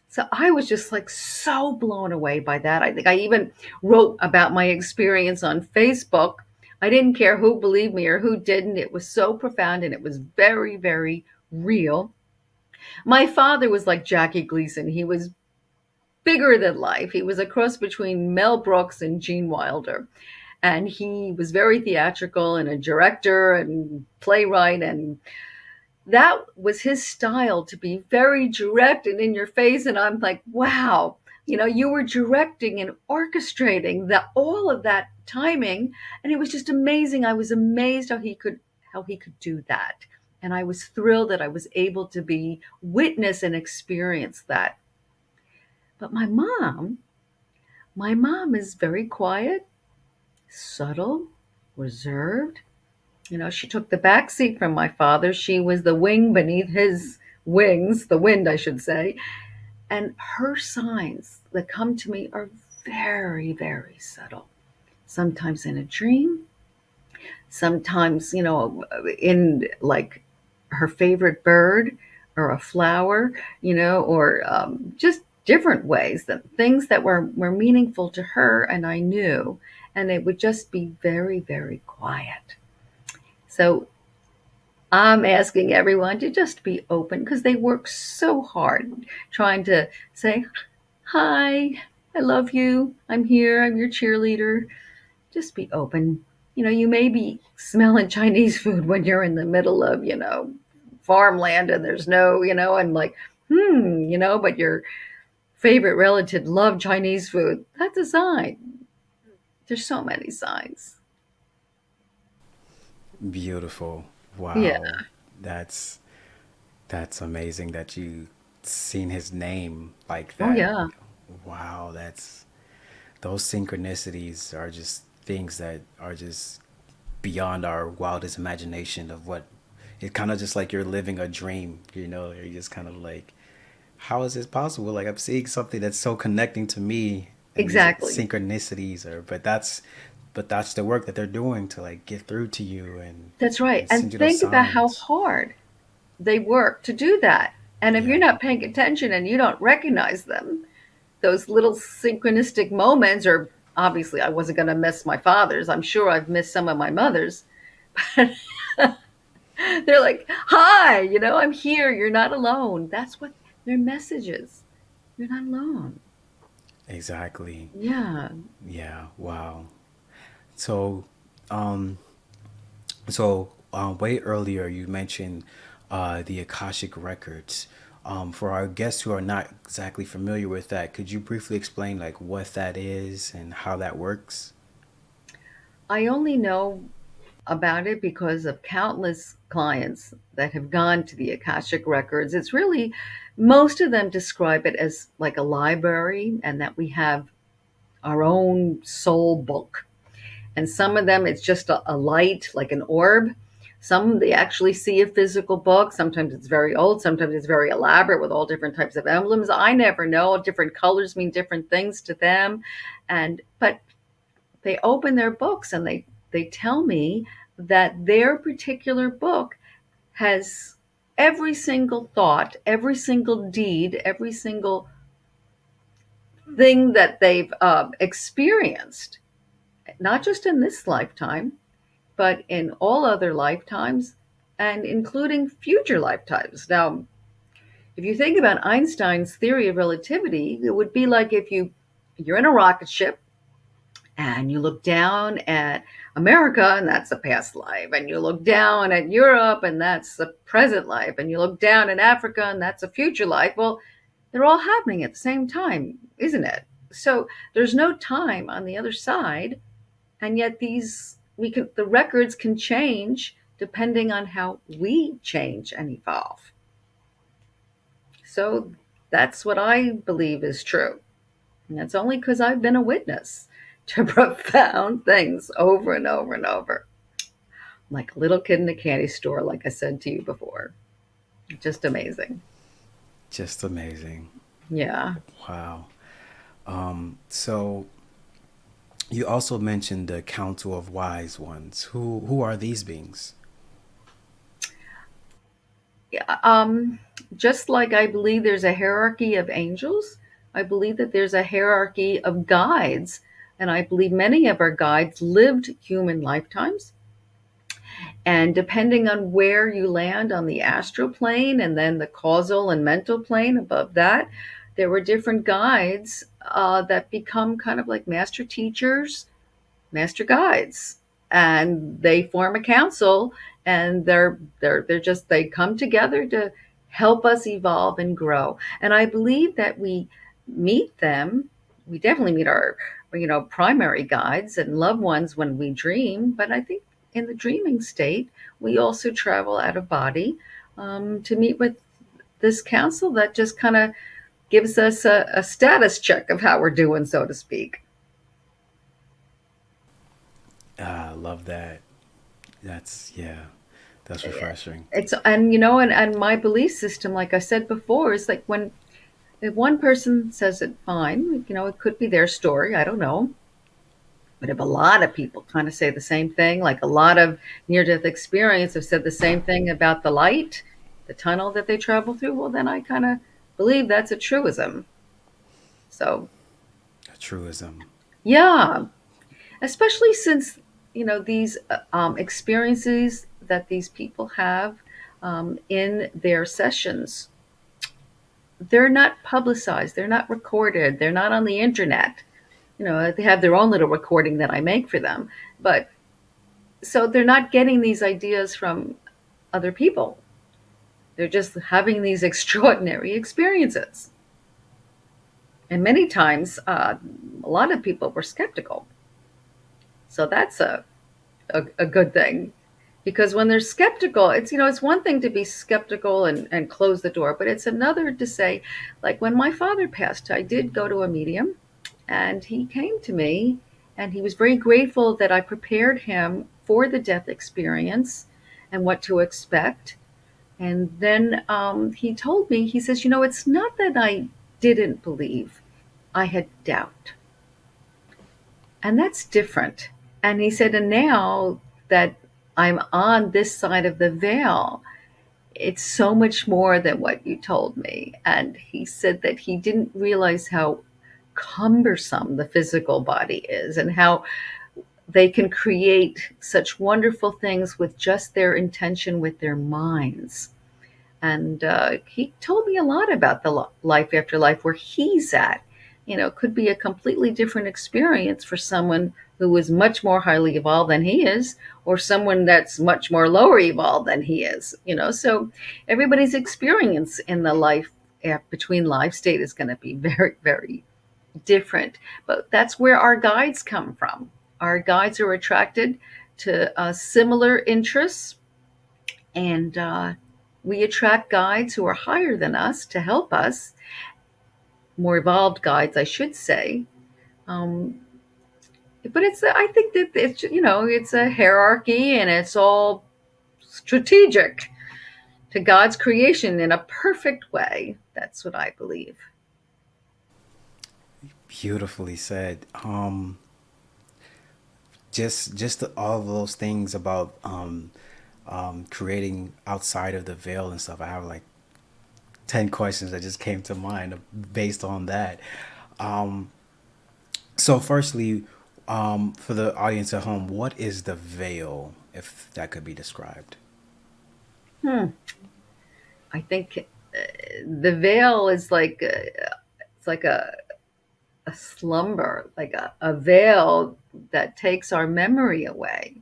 So I was just like so blown away by that. I think I even wrote about my experience on Facebook. I didn't care who believed me or who didn't. It was so profound and it was very, very real. My father was like Jackie Gleason. He was bigger than life. He was a cross between Mel Brooks and Gene Wilder. And he was very theatrical and a director and playwright. And that was his style, to be very direct and in your face. And I'm like, wow, you were directing and orchestrating all of that timing. And it was just amazing. I was amazed how he could do that. And I was thrilled that I was able to be witness and experience that. But my mom is very quiet, subtle, reserved. She took the back seat from my father. She was the wing beneath his wings, the wind, I should say. And her signs that come to me are very, very subtle. Sometimes in a dream, sometimes, in like her favorite bird or a flower, or just different ways, that things that were meaningful to her and I knew. And it would just be very, very quiet. So I'm asking everyone to just be open because they work so hard trying to say, "Hi, I love you. I'm here. I'm your cheerleader." Just be open. You may be smelling Chinese food when you're in the middle of, farmland and there's no, and like, but your favorite relative loved Chinese food. That's a sign. There's so many signs. Beautiful. Yeah. Wow. That's that's amazing that you seen his name like Oh, that. yeah. Wow, that's those synchronicities are just things that are just beyond our wildest imagination of what it's kind of just like you're living a dream, you're just kind of like, how is this possible? Like I'm seeing something that's so connecting to me and these Exactly. synchronicities are but that's the work that they're doing to like get through to you That's right. and send And you those think about how signs. hard they work to do that. And if you're Yeah. not paying attention and you don't recognize them, those little synchronistic moments, or obviously I wasn't going to miss my father's. I'm sure I've missed some of my mother's. But they're like, "Hi, I'm here. You're not alone." That's what their message is. You're not alone. Exactly. Yeah. Yeah. Wow. So, um, way earlier you mentioned the Akashic records. For our guests who are not exactly familiar with that, could you briefly explain like what that is and how that works? I only know about it because of countless clients that have gone to the Akashic Records. It's really, most of them describe it as like a library and that we have our own soul book. And some of them, it's just a light, like an orb. Some they actually see a physical book. Sometimes it's very old. Sometimes it's very elaborate with all different types of emblems. I never know. Different colors mean different things to them. But they open their books and they tell me that their particular book has every single thought, every single deed, every single thing that they've experienced, not just in this lifetime, but in all other lifetimes and including future lifetimes. Now, if you think about Einstein's theory of relativity, it would be like if you're in a rocket ship and you look down at America, and that's a past life, and you look down at Europe, and that's the present life, and you look down at Africa, and that's a future life. Well, they're all happening at the same time, isn't it? So there's no time on the other side, and yet the records can change depending on how we change and evolve. So that's what I believe is true. And that's only because I've been a witness to profound things over and over and over. Like a little kid in a candy store, like I said to you before. Just amazing. Just amazing. Yeah. Wow. So you also mentioned the Council of Wise Ones. Who are these beings? Yeah, just like I believe there's a hierarchy of angels, I believe that there's a hierarchy of guides. And I believe many of our guides lived human lifetimes. And depending on where you land on the astral plane and then the causal and mental plane above that, there were different guides that become kind of like master teachers, master guides, and they form a council, and they're just they come together to help us evolve and grow. And I believe that we meet them. We definitely meet our primary guides and loved ones when we dream, but I think in the dreaming state we also travel out of body to meet with this council that just kind of gives us a status check of how we're doing, so to speak. I love that. That's, yeah, that's refreshing. It's and my belief system, like I said before, is like when if one person says it, fine, it could be their story, I don't know. But if a lot of people kind of say the same thing, like a lot of near death experience have said the same thing about the light, the tunnel that they travel through, well then I kind of believe that's a truism. So A truism. yeah, especially since these experiences that these people have in their sessions, they're not publicized, they're not recorded, they're not on the internet. They have their own little recording that I make for them, but so they're not getting these ideas from other people. They're just having these extraordinary experiences. And many times, a lot of people were skeptical. So that's a good thing. Because when they're skeptical, it's one thing to be skeptical and close the door, but it's another to say, like when my father passed, I did go to a medium, and he came to me, and he was very grateful that I prepared him for the death experience and what to expect. And then he told me, he says, it's not that I didn't believe, I had doubt. And that's different. And he said, and now that I'm on this side of the veil, it's so much more than what you told me. And he said that he didn't realize how cumbersome the physical body is and how they can create such wonderful things with just their intention with their minds. And he told me a lot about the life after life where he's at. Could be a completely different experience for someone who is much more highly evolved than he is, or someone that's much more lower evolved than he is. So everybody's experience in the life between life state is going to be very, very different. But that's where our guides come from. Our guides are attracted to similar interests, and we attract guides who are higher than us to help us, more evolved guides, I should say. Um, but I think that it's a hierarchy, and it's all strategic to God's creation in a perfect way. That's what I believe. Beautifully said. Just all of those things about creating outside of the veil and stuff. I have like 10 questions that just came to mind based on that. Um, so, firstly, for the audience at home, what is the veil, if that could be described? Hmm. I think the veil is like it's like a slumber, like a veil that takes our memory away,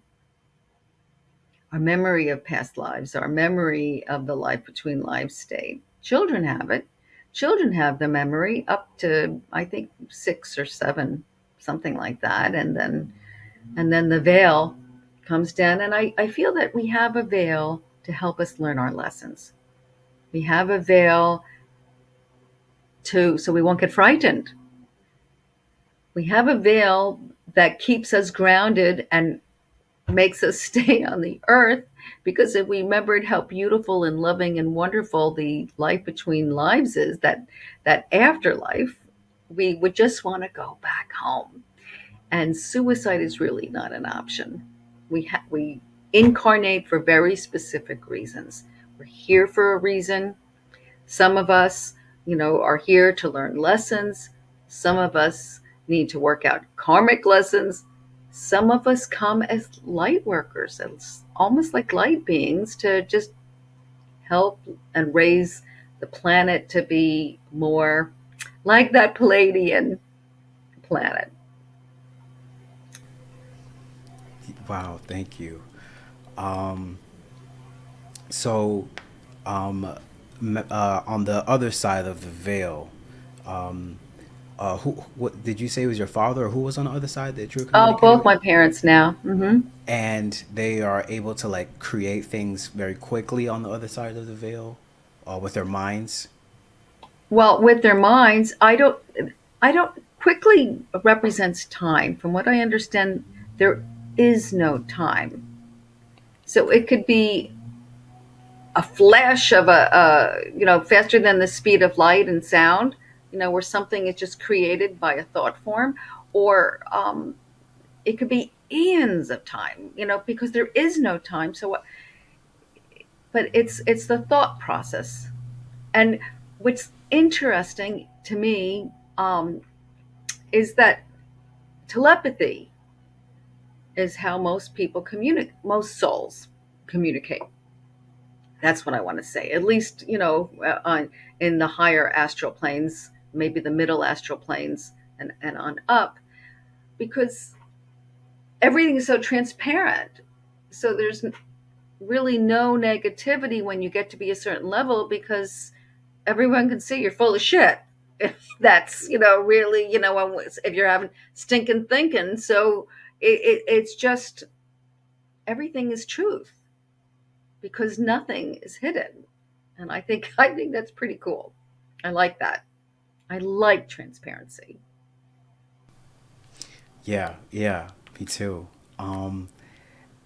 our memory of past lives, our memory of the life between lives state. Children have it. Children have the memory up to I think 6 or 7, something like that, and then the veil comes down. And I feel that we have a veil to help us learn our lessons. We have a veil to so we won't get frightened. We have a veil that keeps us grounded and makes us stay on the earth, because if we remembered how beautiful and loving and wonderful the life between lives is, that afterlife, we would just want to go back home. And suicide is really not an option. We incarnate for very specific reasons. We're here for a reason. Some of us, are here to learn lessons. Some of us need to work out karmic lessons. Some of us come as light workers, as almost like light beings, to just help and raise the planet to be more like that Palladian planet. Wow, thank you. Um, so, on the other side of the veil, um, what did you say was your father, or who was on the other side that you were Oh, communicating both with? my parents now. And they are able to like create things very quickly on the other side of the veil, with their minds. Well, with their minds, I don't quickly represents time. From what I understand, there is no time. So it could be a flash of faster than the speed of light and sound, where something is just created by a thought form, or it could be eons of time, because there is no time. So, but it's the thought process. And what's interesting to me is that telepathy is how most people communicate, most souls communicate. That's what I want to say. At least, in the higher astral planes, maybe the middle astral planes, and on up, because everything is so transparent. So there's really no negativity when you get to be a certain level, because everyone can see you're full of shit. If that's, really, if you're having stinking thinking. So it's just everything is truth, because nothing is hidden. And I think that's pretty cool. I like that. I like transparency. Yeah, yeah, me too. Um,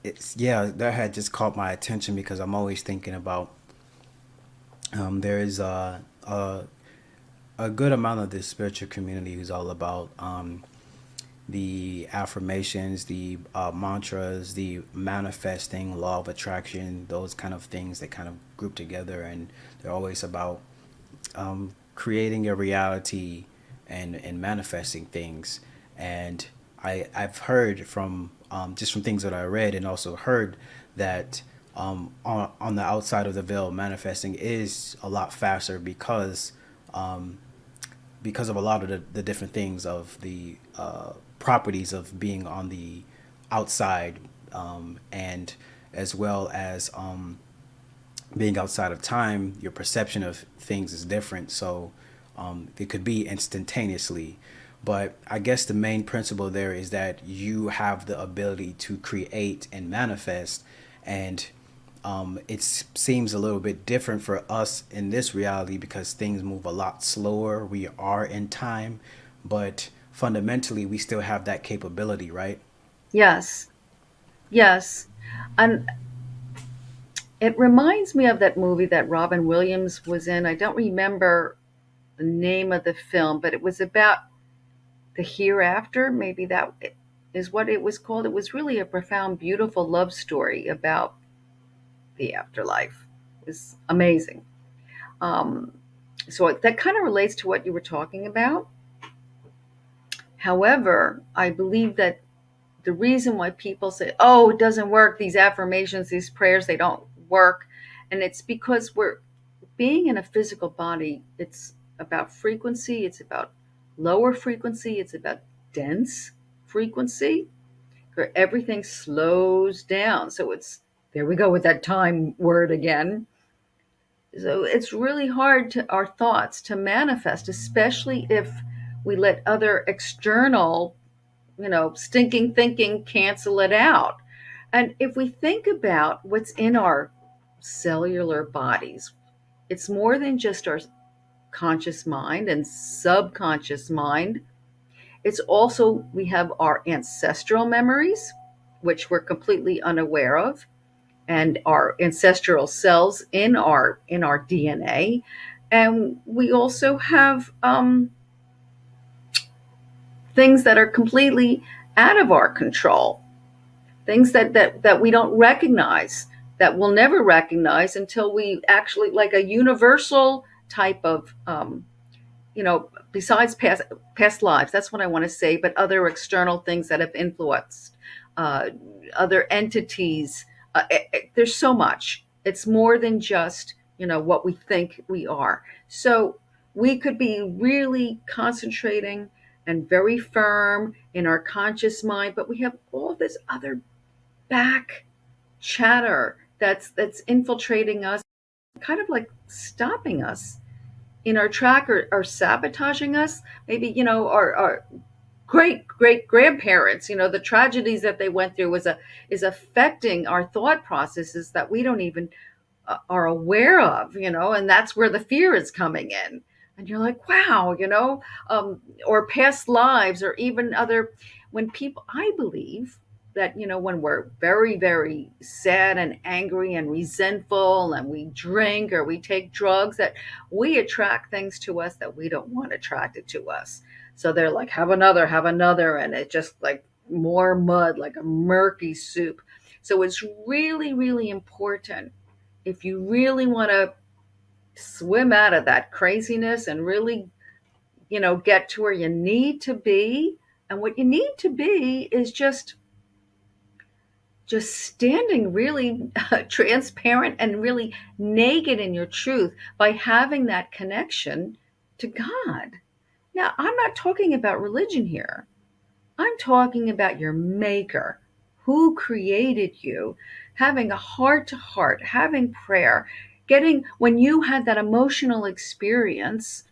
it's yeah, that had just caught my attention because I'm always thinking about there is a good amount of this spiritual community who's all about the affirmations, the mantras, the manifesting, law of attraction, those kind of things that kind of group together, and they're always about creating a reality and manifesting things. And I've heard from just from things that I read and also heard that on the outside of the veil, manifesting is a lot faster because of a lot of the different things of the properties of being on the outside, and as well as being outside of time, your perception of things is different. So it could be instantaneously. But I guess the main principle there is that you have the ability to create and manifest. And it seems a little bit different for us in this reality because things move a lot slower. We are in time, but fundamentally, we still have that capability, right? Yes, yes. And it reminds me of that movie that Robin Williams was in. I don't remember the name of the film, but it was about the hereafter. Maybe that is what it was called. It was really a profound, beautiful love story about the afterlife. It was amazing. Um, so that kind of relates to what you were talking about. However, I believe that the reason why people say, oh, it doesn't work, these affirmations, these prayers, they don't work. And it's because we're being in a physical body, it's about frequency, it's about lower frequency, it's about dense frequency, where everything slows down. So it's, there we go with that time word again. So it's really hard to our thoughts to manifest, especially if we let other external, stinking thinking cancel it out. And if we think about what's in our cellular bodies, it's more than just our conscious mind and subconscious mind. It's also, we have our ancestral memories, which we're completely unaware of, and our ancestral cells in our DNA. And we also have things that are completely out of our control, things that we don't recognize. that we'll never recognize until we actually, like a universal type of, besides past lives, that's what I want to say, but other external things that have influenced, uh, other entities. There's so much. It's more than just what we think we are. So we could be really concentrating and very firm in our conscious mind, but we have all this other back chatter that's infiltrating us, kind of like stopping us in our track, or sabotaging us. Maybe our great great grandparents, the tragedies that they went through is affecting our thought processes that we don't even are aware of, and that's where the fear is coming in. And you're like, wow, or past lives, or even other, when people, I believe that, when we're very, very sad and angry and resentful, and we drink or we take drugs, that we attract things to us that we don't want attracted to us. So they're like, have another, and it just like more mud, like a murky soup. So it's really, really important, if you really want to swim out of that craziness and really, get to where you need to be. And what you need to be is just standing really transparent and really naked in your truth, by having that connection to God. Now, I'm not talking about religion here. I'm talking about your maker, who created you, having a heart to heart, having prayer, getting, when you had that emotional experience,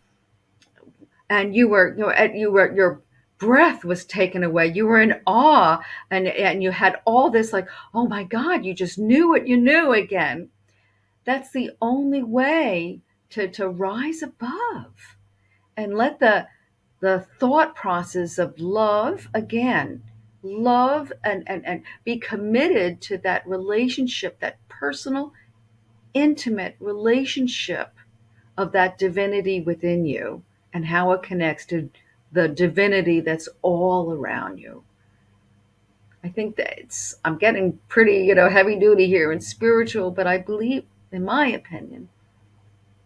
and your breath was taken away, you were in awe, and you had all this, like, oh my God, you just knew what you knew again. That's the only way to rise above, and let the thought process of love again, love, and be committed to that relationship, that personal, intimate relationship of that divinity within you, and how it connects to the divinity that's all around you. I think that I'm getting pretty, heavy duty here and spiritual, but I believe, in my opinion,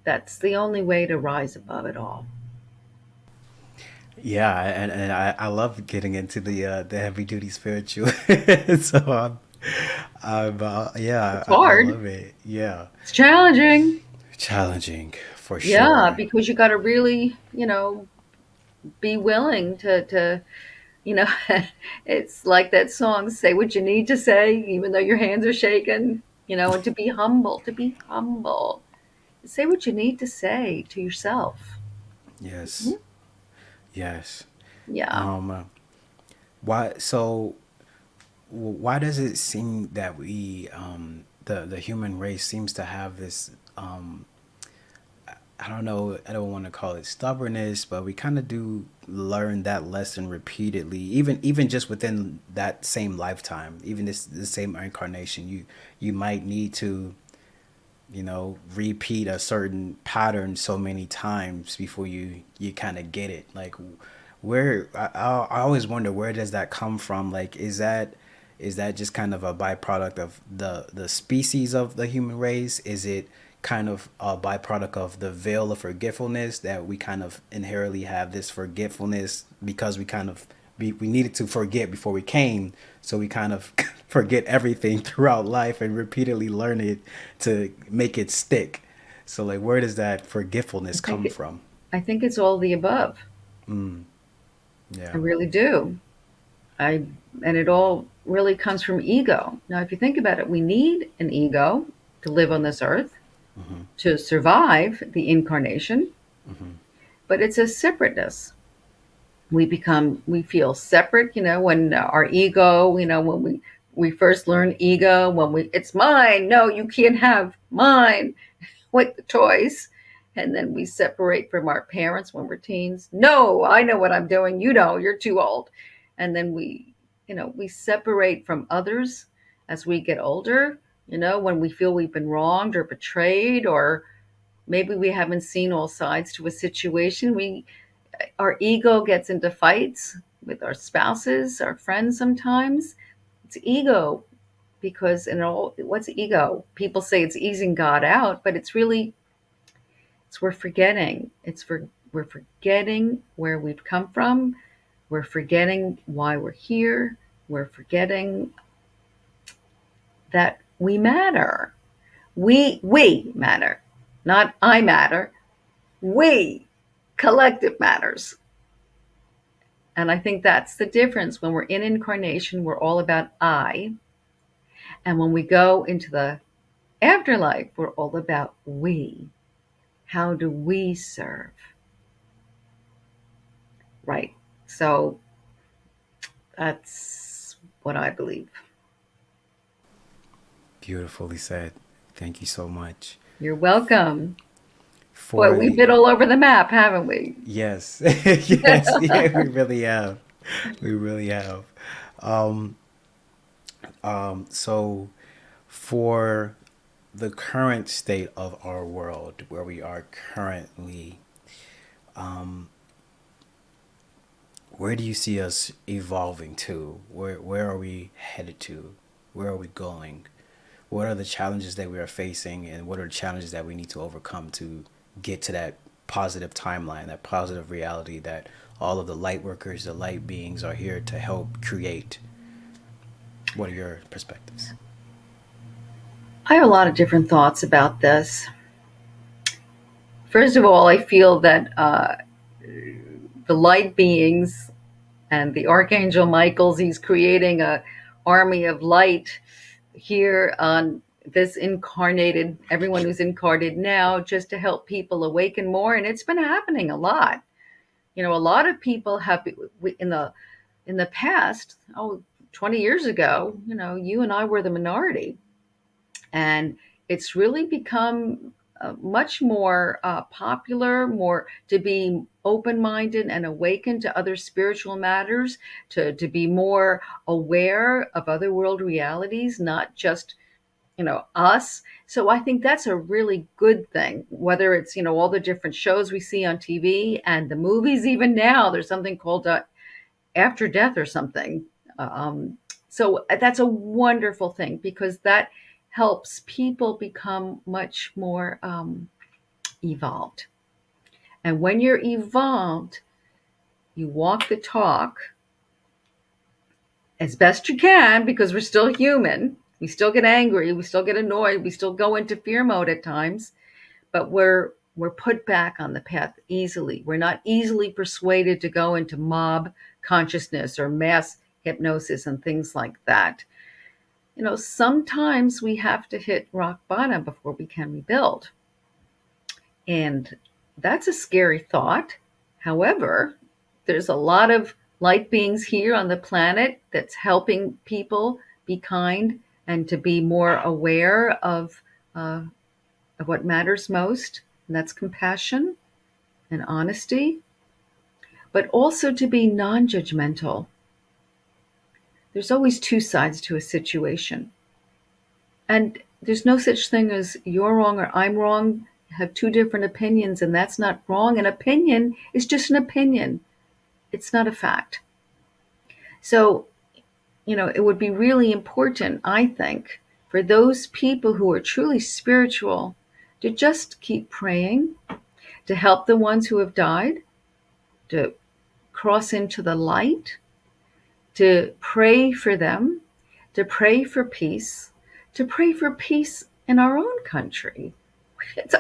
that's the only way to rise above it all. Yeah, and I love getting into the heavy duty spiritual. So yeah, It's I hard. love it. Yeah, It's challenging. challenging for Yeah, sure. because you got to really, be willing to, you know, it's like that song, say what you need to say, even though your hands are shaking, and to be humble. Say what you need to say to yourself. Yes, Mhm. yes. Yeah. Um, why? So why does it seem that the human race seems to have this I don't know, I don't want to call it stubbornness, but we kind of do learn that lesson repeatedly, even just within that same lifetime, even this the same incarnation. You might need to, repeat a certain pattern so many times before you kind of get it. Like, where I always wonder, where does that come from? Like, is that just kind of a byproduct of the species of the human race? Is it kind of a byproduct of the veil of forgetfulness, that we kind of inherently have this forgetfulness because we needed to forget before we came, so we kind of forget everything throughout life and repeatedly learn it to make it stick. So, like, where does that I forgetfulness think come it, from? I think it's all the above. I Yeah. really do. I and it all really comes from ego. Now, if you think about it, we need an ego to live on this earth, to survive the incarnation, but it's a separateness. We feel separate, when our ego, when we first learn ego, when we it's mine, no, you can't have mine, with the toys. And then we separate from our parents when we're teens. No, I know what I'm doing, you don't, you're too old. And then we separate from others as we get older, when we feel we've been wronged or betrayed, or maybe we haven't seen all sides to a situation. We Our ego gets into fights with our spouses, our friends sometimes. It's ego. because in all, what's ego? People say it's easing God out, but it's really, it's we're forgetting. We're forgetting where we've come from. We're forgetting why we're here. We're forgetting that we matter. We matter, not I matter. We, collective matters. And I think that's the difference. When we're in incarnation, we're all about I. And when we go into the afterlife, we're all about we. How do we serve? Right. So that's what I believe. Beautifully said. Thank you so much. You're welcome. Boy, For we've the been all over the map, haven't we? yes, yes, yeah, we really have. We really have. Um, so for the current state of our world, where we are currently, where do you see us evolving to? Where are we headed to? Where are we going? What are the challenges that we are facing, and what are the challenges that we need to overcome to get to that positive timeline, that positive reality that all of the light workers, the light beings are here to help create? What are your perspectives? I have a lot of different thoughts about this. First of all, I feel that the light beings and the Archangel Michael's, he's creating a army of light here on this incarnated, everyone who's incarnated now, just to help people awaken more. And it's been happening a lot. You know, a lot of people have in the past, 20 years ago, you know, you and I were the minority. And it's really become much more popular, more to be open minded and awakened to other spiritual matters, to be more aware of other world realities, not just, you know, us. So I think that's a really good thing, whether it's, you know, all the different shows we see on TV and the movies. Even now there's something called after death or something. So that's a wonderful thing, because that helps people become much more evolved. And when you're evolved, you walk the talk as best you can, because we're still human. We still get angry, we still get annoyed, we still go into fear mode at times, but we're put back on the path easily. We're not easily persuaded to go into mob consciousness or mass hypnosis and things like that. You know, sometimes we have to hit rock bottom before we can rebuild. And that's a scary thought. However, there's a lot of light beings here on the planet that's helping people be kind and to be more aware uh, of what matters most, and that's compassion and honesty, but also to be non judgmental. There's always two sides to a situation. And there's no such thing as you're wrong or I'm wrong. Have two different opinions, and that's not wrong. An opinion is just an opinion, it's not a fact. So, you know, it would be really important, I think, for those people who are truly spiritual to just keep praying, to help the ones who have died, to cross into the light, to pray for them, to pray for peace, to pray for peace in our own country. It's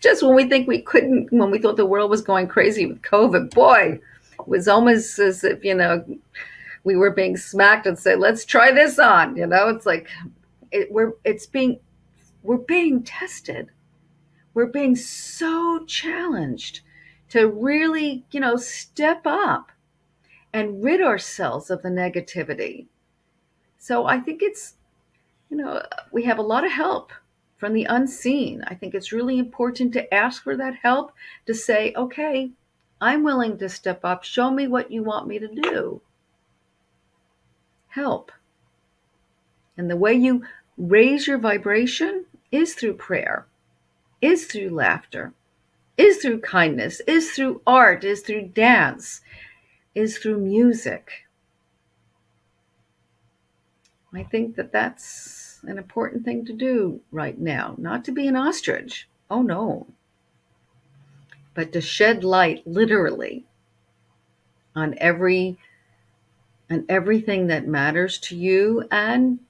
just when we think we couldn't, when we thought the world was going crazy with COVID, boy, it was almost as if, you know, we were being smacked and said, let's try this on. You know, it's like we're being tested. We're being so challenged to really, you know, step up and rid ourselves of the negativity. So I think it's, you know, we have a lot of help from the unseen. I think it's really important to ask for that help, to say, okay, I'm willing to step up. Show me what you want me to do. Help. And the way you raise your vibration is through prayer, is through laughter, is through kindness, is through art, is through dance, is through music. I think that that's an important thing to do right now. Not to be an ostrich. Oh no. But to shed light literally on everything that matters to you. And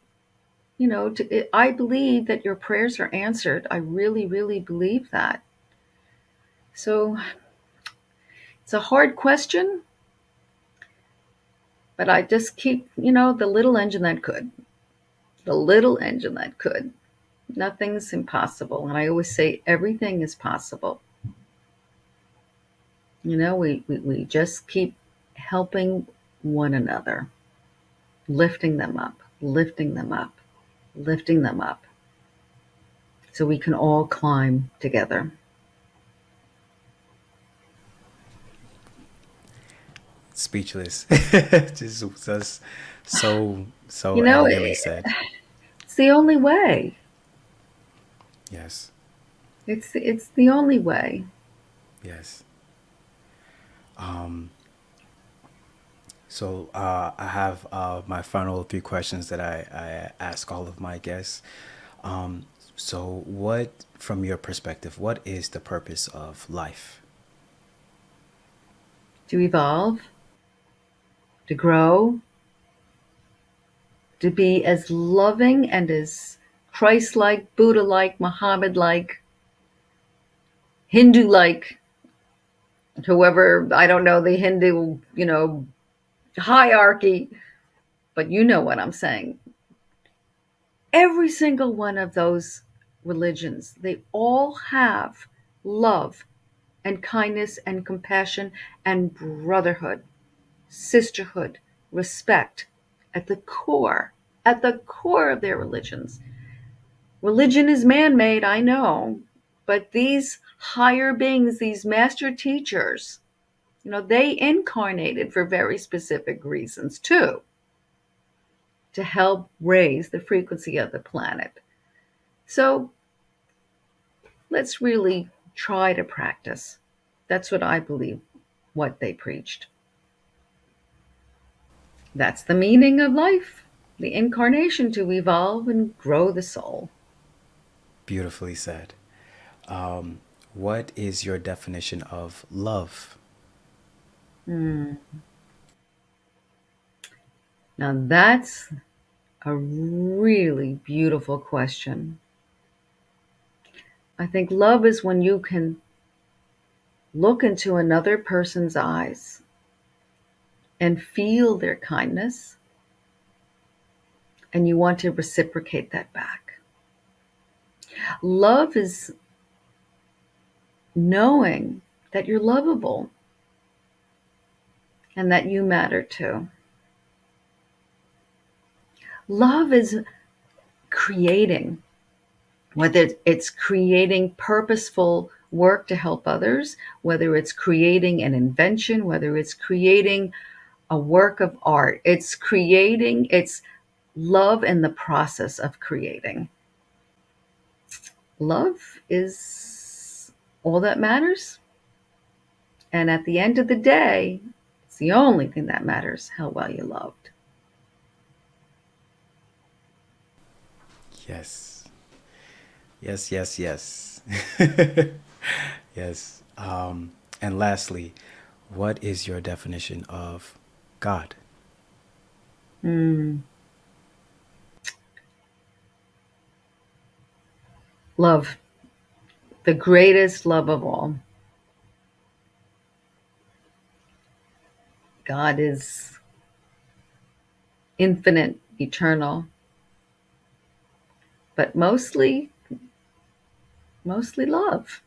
I believe that your prayers are answered. I really, really believe that. So it's a hard question, but I just keep, the little engine that could. The little engine that could. Nothing's impossible. And I always say everything is possible. We just keep helping one another, lifting them up, lifting them up, lifting them up, so we can all climb together. Speechless. Just so You know, elegantly said. it's the only way. Yes. It's the only way. Yes. So I have my final three questions that I ask all of my guests. So, what, from your perspective, what is the purpose of life? To evolve, to grow, to be as loving and as Christ like, Buddha like, Muhammad like, Hindu like, whoever, I don't know the Hindu, hierarchy, but you know what I'm saying. Every single one of those religions, they all have love and kindness and compassion and brotherhood, sisterhood, respect at the core of their religions. Religion is man made, I know, but these higher beings, these master teachers, they incarnated for very specific reasons too, to help raise the frequency of the planet. So let's really try to practice. That's what I believe, what they preached. That's the meaning of life, the incarnation to evolve and grow the soul. Beautifully said. What is your definition of love? Hmm. Now that's a really beautiful question. I think love is when you can look into another person's eyes and feel their kindness, and you want to reciprocate that back. Love is knowing that you're lovable and that you matter too. Love is creating, whether it's creating purposeful work to help others, whether it's creating an invention, whether it's creating a work of art. It's love in the process of creating. Love is all that matters. And at the end of the day, it's the only thing that matters, how well you loved. Yes. Yes, yes, yes. Yes. And lastly, what is your definition of God? Mm, love, the greatest love of all. God is infinite, eternal, but mostly love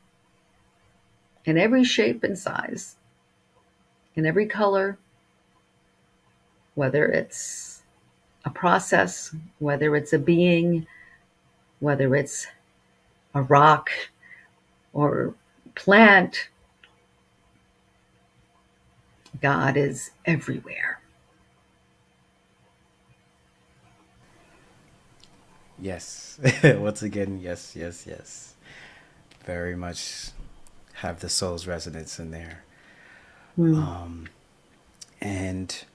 in every shape and size, in every color, whether it's a process, whether it's a being, whether it's a rock or plant. God is everywhere. Yes. Once again, yes, yes, yes. Very much have the soul's resonance in there. Hmm. And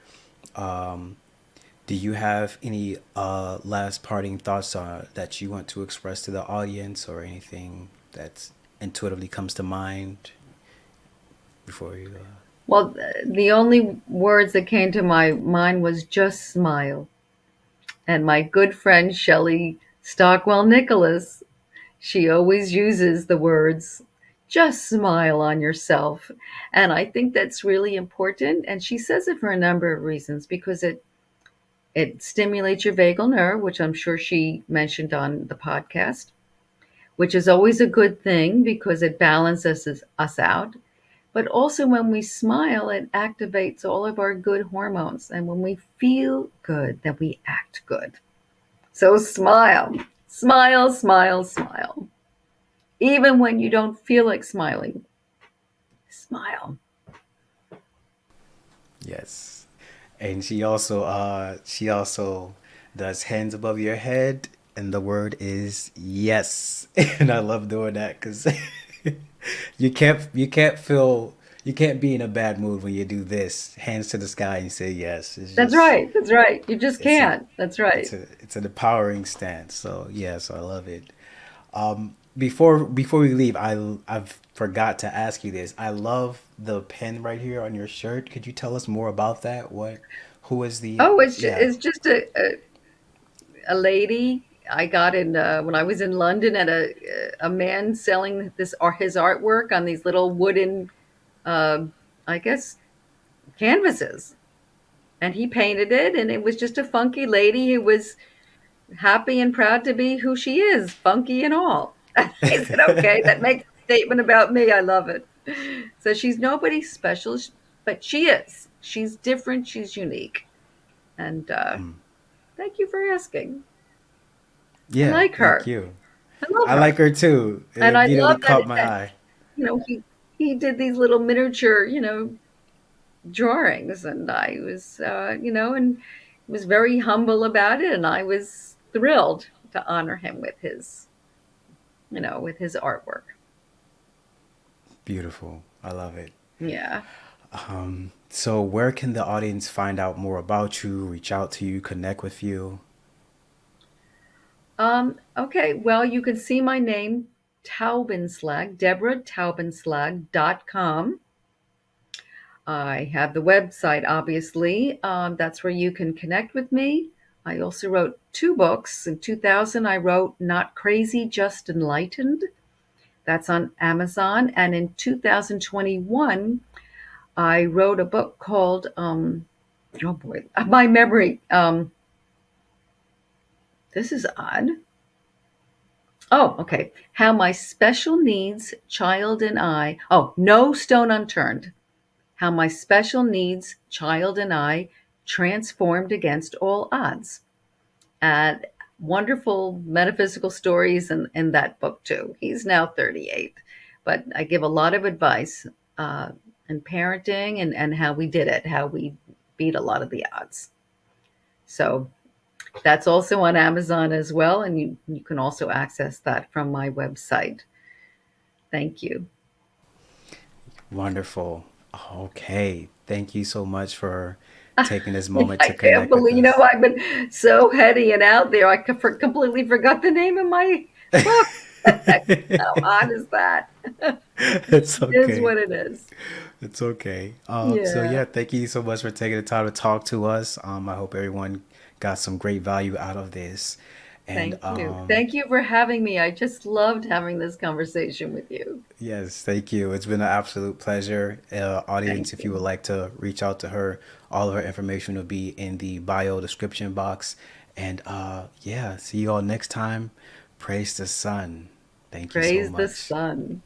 Do you have any last parting thoughts that you want to express to the audience, or anything that intuitively comes to mind before you? Well, the only words that came to my mind was just smile. And my good friend Shelley Stockwell Nicholas, she always uses the words, just smile on yourself. And I think that's really important. And she says it for a number of reasons because it stimulates your vagal nerve, which I'm sure she mentioned on the podcast, which is always a good thing because it balances us out. But also, when we smile, it activates all of our good hormones. And when we feel good, then we act good. So smile, smile, smile, smile. Even when you don't feel like smiling, smile. Yes. And she also does hands above your head, and the word is yes. And I love doing that because you can't be in a bad mood when you do this. Hands to the sky and say yes. It's That's just right. That's right. You just it's a can't. That's right. it's an empowering stance. So yes, I love it. Before we leave, I've forgot to ask you this. I love the pen right here on your shirt. Could you tell us more about that? Who is the Oh, yeah. it's just a lady I got in when I was in London at a man selling this or his artwork on these little wooden, uh, I guess, canvases, and he painted it, and it was just a funky lady who was happy and proud to be who she is, funky and all. I said, okay, that makes a statement about me. I love it. So she's nobody special, but she is. She's different. She's unique. And thank you for asking. I Yeah, like thank her. you. I love I her. like her too. It And I immediately love that, caught my eye. he did these little miniature, drawings. And I was, and was very humble about it. And I was thrilled to honor him with with his artwork. Beautiful. I love it. Yeah. So where can the audience find out more about you, reach out to you, connect with you? Okay. Well, you can see my name, Taubenslag, DebraTaubenslag.com. I have the website, obviously. That's where you can connect with me. I also wrote two books. In 2000, I wrote Not Crazy, Just Enlightened. That's on Amazon. And in 2021, I wrote a book called, oh boy, my memory. This is odd. Oh, okay. How My Special Needs Child and I, No Stone Unturned. How My Special Needs Child and I Transformed Against All Odds. And wonderful metaphysical stories in that book, too. He's now 38, but I give a lot of advice uh, in parenting and how we did it, how we beat a lot of the odds. So that's also on Amazon as well, and you can also access that from my website. Thank you. Wonderful. Okay. Thank you so much for taking this moment to I can't connect with believe, us. I've been so heady and out there. I completely forgot the name of my book. How odd is that? It's It is okay. what it is. It's okay. So Yeah. yeah, thank you so much for taking the time to talk to us. I hope everyone got some great value out of this. And Thank you. Thank you for having me. I just loved having this conversation with you. yes, thank you. It's been an absolute pleasure. Thank Audience, if you would you. like to reach out to her, all of her information will be in the bio description box. And yeah, see you all next time. Praise the sun. Thank you so Praise the much. sun.